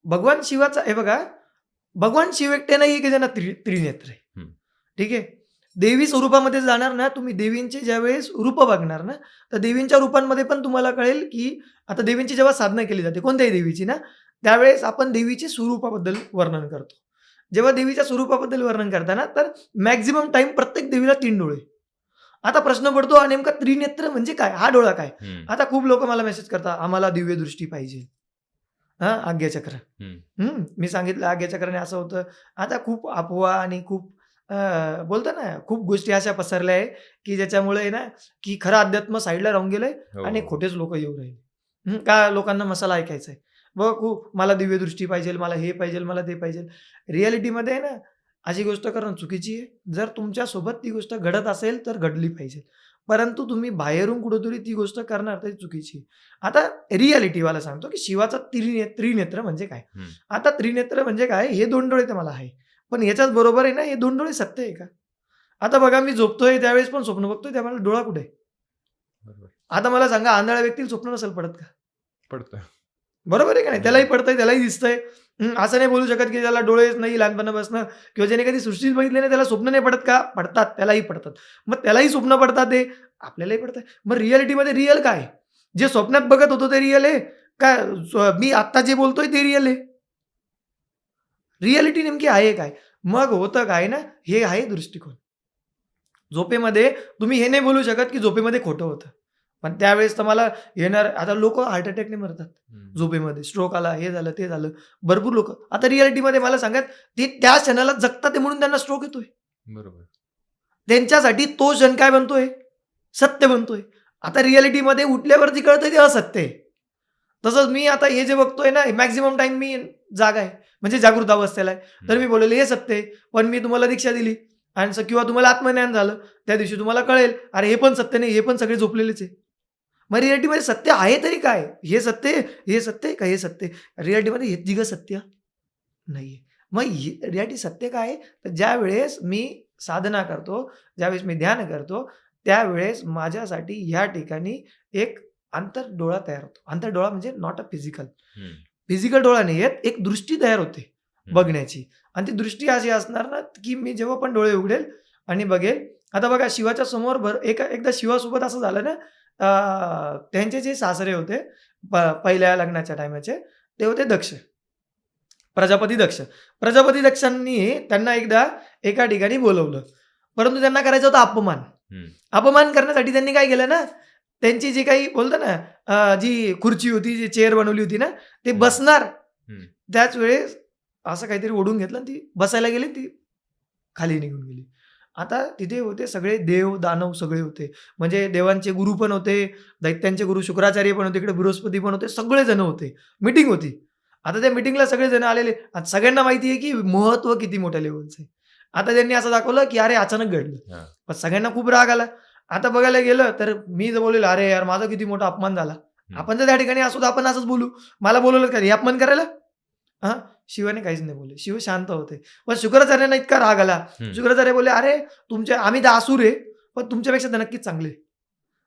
भगवान शिवाचा हे बघा, भगवान शिव एकटे नाही की ज्यांना त्रिनेत्र आहे. ठीक आहे. देवी स्वरूपामध्ये जाणार ना तुम्ही, देवींचे ज्यावेळेस रूप बघणार ना, तर देवींच्या रूपांमध्ये पण तुम्हाला कळेल, की आता देवींची जेव्हा साधना केली जाते कोणत्याही देवीची ना, त्यावेळेस आपण देवीच्या स्वरूपाबद्दल वर्णन करतो. जेव्हा देवीच्या स्वरूपाबद्दल वर्णन करताना, तर मॅक्झिमम टाइम प्रत्येक देवीला 3 डोळे. आता प्रश्न पडतो, नेमका त्रिनेत्र म्हणजे काय? हा डोळा काय? आता खूप लोक मला मेसेज करतात, आम्हाला दिव्य दृष्टी पाहिजे. आज्ञाचक्र. मी सांगितलं आज्ञाचक्राने असं होतं. आता खूप अफवा आणि खूप बोलतो ना, खूप गोष्टी अशा पसरल्या आहे, की ज्याच्यामुळे ना, की खरं अध्यात्म साईडला राहून गेलंय आणि खोटेच लोक येऊ राहिले. का लोकांना मसाला ऐकायचा आहे. बघ खूप मला दिव्य दृष्टी पाहिजे, मला हे पाहिजे, मला ते पाहिजे. रिॲलिटीमध्ये आहे ना, अशी गोष्ट करणं चुकीची आहे. जर तुमच्यासोबत ती गोष्ट घडत असेल तर घडली पाहिजे. परंतु तुम्ही बाहेरून कुठेतरी ती गोष्ट करणार तर ती चुकीची आहे. आता रिॲलिटीवाला सांगतो, की शिवाचा त्रिनेत्र म्हणजे काय? हं. आता त्रिनेत्र म्हणजे काय? हे 2 डोळे तर मला आहे. पण याच्याच बरोबर आहे ना, हे 2 डोळे सत्य आहे का? आता बघा मी झोपतोय त्यावेळेस पण स्वप्न बघतोय, त्यावेळेला डोळा कुठे आहे? बरोबर. आता मला सांगा आंधळ्या व्यक्तीला स्वप्न नसेल पडत का? पडतं. बरोबर आहे का नाही? हं. त्यालाही पडतंय, त्यालाही दिसतंय. असं नाही बोलू शकत, की त्याला डोळेच नाही लहानपणापासून किंवा ज्याने कधी सृष्टीच बघितली नाही त्याला स्वप्न नाही पडत का? पडतात, त्यालाही पडतात. मग त्यालाही स्वप्न पडतात ते, आपल्यालाही पडतात. मग रिअॅलिटीमध्ये रिअल काय आहे? जे स्वप्नात बघत होतो ते रिअल आहे का मी आत्ता जे बोलतोय ते रिअल आहे? रिअॅलिटी नेमकी आहे काय? मग होतं काय ना, हे आहे दृष्टिकोन. झोपेमध्ये तुम्ही हे नाही बोलू शकत, की झोपेमध्ये खोटं होतं. पण त्यावेळेस तर मला येणार आता लोकं हार्ट अटॅकने मरतात. हं. झोपेमध्ये स्ट्रोक आला, हे झालं, ते झालं. भरपूर लोकं. आता रिअॅलिटीमध्ये मला सांगा, ते त्या क्षणाला जगतात आहे म्हणून त्यांना स्ट्रोक येतोय. बरोबर. त्यांच्यासाठी तो क्षण काय बनतोय? सत्य बनतोय. आता रिअॅलिटीमध्ये उठल्यावरती कळतंय ते असत्य आहे. तसंच मी आता हे जे बघतोय ना, मॅक्सिमम टाईम मी जागा आहे. म्हणजे जागृत अवस्थेला आहे. तर मी बोलेल हे सत्य आहे. पण मी तुम्हाला दीक्षा दिली आणि किंवा तुम्हाला आत्मज्ञान झालं. त्या दिवशी तुम्हाला कळेल, अरे हे पण सत्य नाही, हे पण सगळे झोपलेलेच आहे. मग रिअॅलिटीमध्ये सत्य आहे तरी काय? हे सत्य आहे, हे सत्य आहे का हे सत्य आहे? रिअॅलिटीमध्ये हे तिघं सत्य नाहीये. मग रिअॅलिटी सत्य काय आहे? तर ज्यावेळेस मी साधना करतो, ज्यावेळेस मी ध्यान करतो, त्यावेळेस माझ्यासाठी ह्या ठिकाणी एक आंतरडोळा तयार होतो. आंतरडोळा म्हणजे नॉट अ फिजिकल. हं. फिजिकल डोळा नाही आहेत, एक दृष्टी तयार होते हं. बघण्याची आणि ती दृष्टी अशी असणार ना, की मी जेव्हा पण डोळे उघडेल आणि बघेल. आता बघा शिवाच्या समोर एकदा शिवासोबत असं झालं ना, त्यांचे जे सासरे होते पहिल्या लग्नाच्या टाईमाचे, ते होते दक्ष. प्रजापती दक्ष. प्रजापती दक्षांनी त्यांना एकदा एका ठिकाणी बोलावलं. परंतु त्यांना करायचा होता अपमान. हं. अपमान करण्यासाठी त्यांनी काय केलं ना, त्यांची जी काही बोलतो ना, जी खुर्ची होती, जी चेअर बनवली होती ना, ते हं. बसणार. हं. त्याच वेळेस असं काहीतरी ओढून घेतलं आणि ती बसायला गेली, ती खाली निघून गेली. आता तिथे होते सगळे देव, दानव सगळे होते. म्हणजे देवांचे गुरु पण होते, दैत्यांचे गुरु शुक्राचार्य पण होते, इकडे बृहस्पती पण होते, सगळे जण होते. मीटिंग होती. आता त्या मीटिंगला सगळे जण आलेले. आता सगळ्यांना माहिती आहे, की महत्त्व किती मोठ्या लेव्हलचं आहे. आता त्यांनी असं दाखवलं, की अरे अचानक घडलं. हां. पण सगळ्यांना खूप राग आला. आता बघायला गेलं तर मी जर बोलेल, "अरे यार, माझा किती मोठा अपमान झाला." हं. आपण जर त्या ठिकाणी असू तर आपण असंच बोलू. मला बोलवलं का हे अपमान करायला? हां. शिवाने काहीच नाही बोलले. शिव शांत होते. पण शुक्राचार्यांना इतका राग आला. हं. शुक्राचार्य बोलले, "अरे आम्ही तर असुर आहे, पण तुमच्यापेक्षा तर नक्कीच चांगले.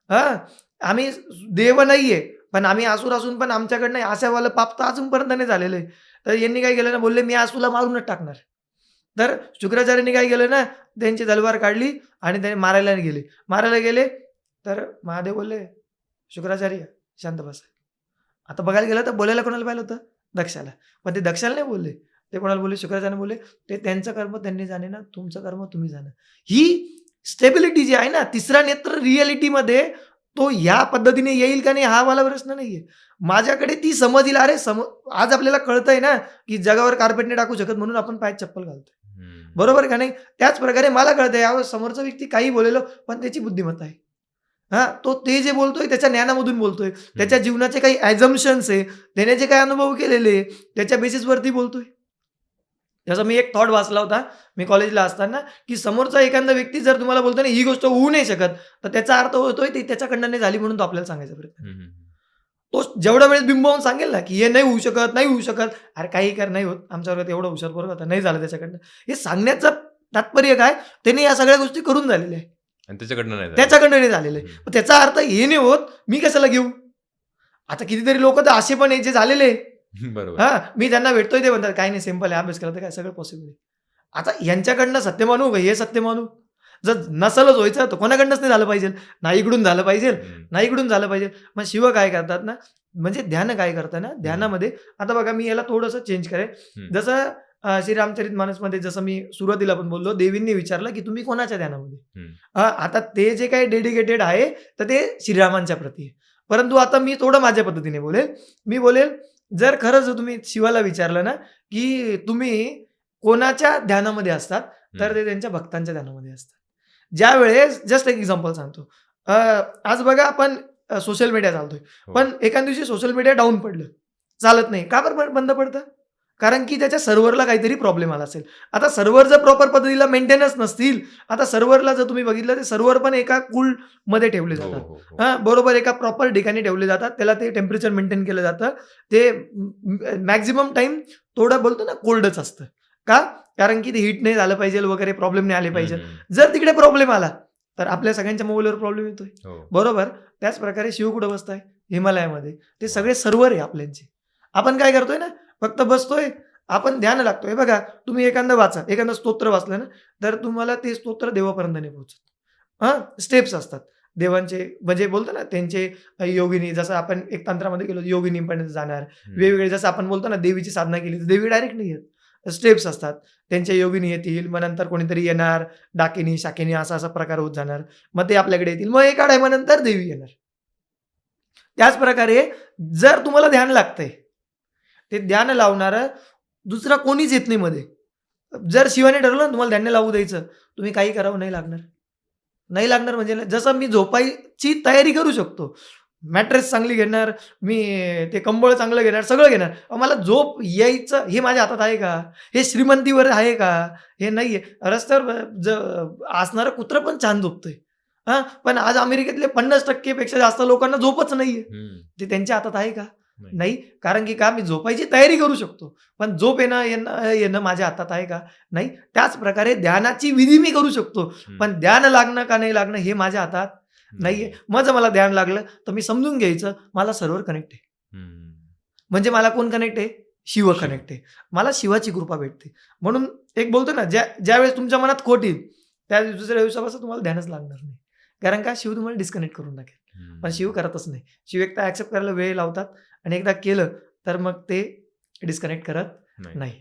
हां, आम्ही देव नाहीये, पण आम्ही असुर असून पण आमच्याकडनं असंवालं पाप तर अजूनपर्यंत नाही झालेलं आहे." तर यांनी काय केलं ना, बोलले, "मी आज तुला मारूनच टाकणार." तर शुक्राचार्यांनी काय केलं ना, त्यांची तलवार काढली आणि त्याने मारायला गेले. मारायला गेले, तर महादेव बोलले, "शुक्राचार्य शांत बसा." आता बघायला गेलं तर बोलायला कोणाला पाहिलं होतं? दक्षाला. पण ते दक्षाला नाही बोलले. ते कोणाला बोलले? शुक्राचार्य बोलले, "ते त्यांचं कर्म त्यांनी जाणे ना, तुमचं कर्म तुम्ही जाणं." ही स्टेबिलिटी जी आहे ना, तिसरा नेत्र रिअॅलिटीमध्ये तो ह्या पद्धतीने येईल का नाही हा मला प्रश्न नाहीये. माझ्याकडे ती समज येईल. अरे आज आपल्याला कळतंय ना, की जगावर कार्पेट नाही टाकू शकत म्हणून आपण पायात चप्पल घालतोय. हं. बरोबर का नाही? त्याच प्रकारे मला कळतंय यावर समोरचा व्यक्ती काही बोलेलो, पण त्याची बुद्धिमत्ता आहे. हां, तो ते जे बोलतोय त्याच्या ज्ञानामधून बोलतोय. त्याच्या हं. जीवनाचे काही अझम्पशन्स आहे, त्याने जे काही अनुभव केलेले आहे, त्याच्या बेसिसवरती बोलतोय. जसं मी एक थॉट वाचला होता, मी कॉलेजला असताना, की समोरचा एखादा व्यक्ती जर तुम्हाला बोलतो ना, ही गोष्ट होऊ नाही शकत, तर त्याचा अर्थ होतोय ती त्याच्याकडनं नाही झाली म्हणून तो आपल्याला सांगायचा प्रयत्न हं. करतो. हं. तो जेवढ्या वेळेस बिंबवून सांगेल ना, की हे नाही होऊ शकत, नाही होऊ शकत. अरे काही कर, नाही होत. आमच्या वर्गात एवढा हुशार पोरगा होता, नाही झालं त्याच्याकडनं. हे सांगण्याचं तात्पर्य काय? त्याने या सगळ्या गोष्टी करून झालेल्या आहे. आणि त्याच्याकडनं नाही झालं. त्याच्याकडनं नाही झालेलं आहे. हं. मग त्याचा अर्थ हे नाही होत, मी कशाला घेऊ? आता कितीतरी लोकं तर असे पण आहेत जे झालेले आहे. बरोबर. हां, मी त्यांना भेटतोय ते म्हणतात, "काही नाही सिंपल आहे, अभ्यास केला तर काय सगळं पॉसिबल आहे." आता यांच्याकडनं सत्य मानू का हे सत्य मानू? जर नसेलच व्हायचं तर कोणाकडनंच नाही झालं पाहिजे. ना इकडून झालं पाहिजे, हं. ना इकडून झालं पाहिजे. मग शिव काय करतात ना, म्हणजे ध्यान काय करतं ना, हं. ध्यानामध्ये आता बघा मी याला थोडंसं चेंज करेन. हं. जसं श्री रामचरितमानसमध्ये जसं मी सुरुवातीला पण बोललो, देवींनी विचारलं, की तुम्ही कोणाच्या ध्यानामध्ये? हं. आता ते जे काही डेडिकेटेड आहे, तर ते श्रीरामांच्या प्रती आहे. परंतु आता मी थोडं माझ्या पद्धतीने बोलेल. मी बोलेल, जर खरंच तुम्ही शिवाला विचारलं ना, की तुम्ही कोणाच्या ध्यानामध्ये असतात, तर हं. ते त्यांच्या भक्तांच्या ध्यानामध्ये असतात. ज्यावेळेस जस्ट एक एक्झाम्पल सांगतो. आज बघा आपण सोशल मीडिया चालतोय. हो. पण एखाद दिवशी सोशल मीडिया डाऊन पडलं. चालत नाही. का बरं बंद पडतं? कारण की त्याच्या सर्व्हरला काहीतरी प्रॉब्लेम आला असेल. आता सर्व्हर जर प्रॉपर पद्धतीला मेंटेनन्स नसतील, आता सर्व्हरला जर तुम्ही बघितलं ते सर्व्हर पण एका कूलमध्ये ठेवले हो, जातात. हो, हो. बरोबर एका प्रॉपर ठिकाणी ठेवले जातात. त्याला ते टेम्परेचर मेंटेन केलं जातं. ते मॅक्सिमम टाईम थोडं बोलतो ना कोल्डच असतं. का? कारण की ते हीट नाही झालं पाहिजे वगैरे प्रॉब्लेम नाही आले पाहिजे. जर तिकडे प्रॉब्लेम आला, तर आपल्या सगळ्यांच्या मोबाईलवर प्रॉब्लेम येतोय. हो. बरोबर? त्याच प्रकारे शिव कुठं बसताय? हिमालयामध्ये. ते सगळे सर्व्हर आहे आपल्यांचे. आपण काय करतोय ना, फक्त बसतोय, आपण ध्यान लागतोय. बघा, तुम्ही एखादं स्तोत्र वाचलं ना, तर तुम्हाला ते स्तोत्र देवापर्यंत नाही पोहोचत. स्टेप्स असतात. देवांचे म्हणजे बोलतो ना, त्यांचे योगिनी जसं आपण एक तंत्रामध्ये गेलो, योगिनीपर्यंत जाणार. वेगवेगळे जसं आपण बोलतो ना, देवीची साधना केली, तर देवी डायरेक्ट नाही येत. स्टेप्स असतात. त्यांच्या योगिनी येतील, मग नंतर कोणीतरी येणार, डाकिनी, शाकिनी असा प्रकार होत जाणार. मग ते आपल्याकडे येतील. मग एका टाईमानंतर देवी येणार. त्याच प्रकारे जर तुम्हाला ध्यान लागतंय, ते ध्यान लावणारं दुसरा कोणीच येत नाही मध्ये. जर शिवाने ठरवलं ना तुम्हाला ध्यान लावू द्यायचं, तुम्ही काही करावं नाही लागणार. नाही लागणार म्हणजे जसं मी झोपायची तयारी करू शकतो. मॅट्रेस चांगली घेणार, मी ते कंबळ चांगलं घेणार, सगळं घेणार. मला झोप यायचं हे माझ्या हातात आहे का? हे श्रीमंतीवर आहे का? हे नाहीये. रस्त्यावर असणारं कुत्रं पण छान झोपतंय. पण आज अमेरिकेतले 50% पेक्षा जास्त लोकांना झोपच नाहीये. ते त्यांच्या हातात आहे का? नाही. कारण की का मी झोपायची तयारी करू शकतो. पण झोप येणं माझ्या हातात आहे का? नाही. त्याच प्रकारे ध्यानाची विधी मी करू शकतो. पण ध्यान लागणं का नाही लागणं हे माझ्या हातात नाहीये. मग जर मला ध्यान लागलं तर मी समजून घ्यायचं मला सर्व्हर कनेक्ट आहे. म्हणजे मला कोण कनेक्ट आहे? शिव कनेक्ट आहे. मला शिवाची कृपा भेटते. म्हणून एक बोलतो ना, ज्यावेळेस तुमच्या मनात खोट येईल, त्या दुसऱ्या दिवसापासून तुम्हाला ध्यानच लागणार नाही. कारण का शिव तुम्हाला डिस्कनेक्ट करून टाकेल. पण शिव करतच नाही. शिव एकदा ॲक्सेप्ट करायला वेळ लावतात आणि एकदा केलं तर मग ते डिस्कनेक्ट करत नाही.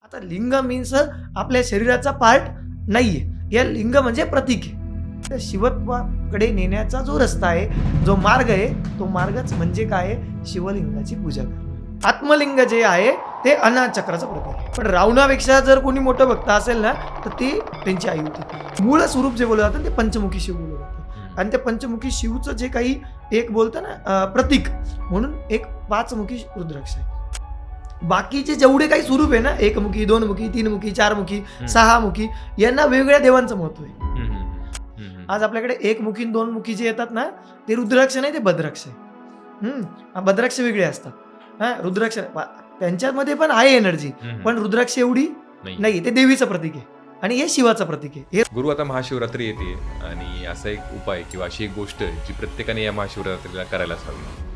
आता लिंग मीन्स आपल्या शरीराचा पार्ट नाहीये. या लिंग म्हणजे प्रतीक आहे. तर शिवत्वाकडे नेण्याचा जो रस्ता आहे, जो मार्ग आहे, तो मार्गच म्हणजे काय आहे? शिवलिंगाची पूजा करणं. आत्मलिंग जे आहे ते अनाचक्राचं प्रतीक आहे. पण रावणापेक्षा जर कोणी मोठं भक्त असेल ना, तर ती त्यांची आई होती. मूळ स्वरूप जे बोललं जातं ते पंचमुखी शिव बोललं जातं. आणि ते पंचमुखी शिवचं जे काही एक बोलतं ना प्रतीक म्हणून एक 5मुखी रुद्राक्ष आहे. बाकीचे जेवढे काही स्वरूप आहे ना, 1मुखी, 2मुखी, 3मुखी, 4मुखी, 6मुखी, यांना वेगवेगळ्या देवांचं महत्व आहे. आज आपल्याकडे 1मुखी, 2मुखी जे येतात ना, ते रुद्राक्ष नाही, ते भद्राक्ष आहे. भद्राक्ष वेगळे असतात. रुद्राक्ष त्यांच्यामध्ये पण आहे एनर्जी, पण रुद्राक्ष एवढी नाही. ते देवीचं प्रतीक आहे आणि हे शिवाचं प्रतीक आहे. गुरु, आता महाशिवरात्री येते आणि असा एक उपाय किंवा अशी एक गोष्ट जी प्रत्येकाने या महाशिवरात्रीला करायलाच हवी.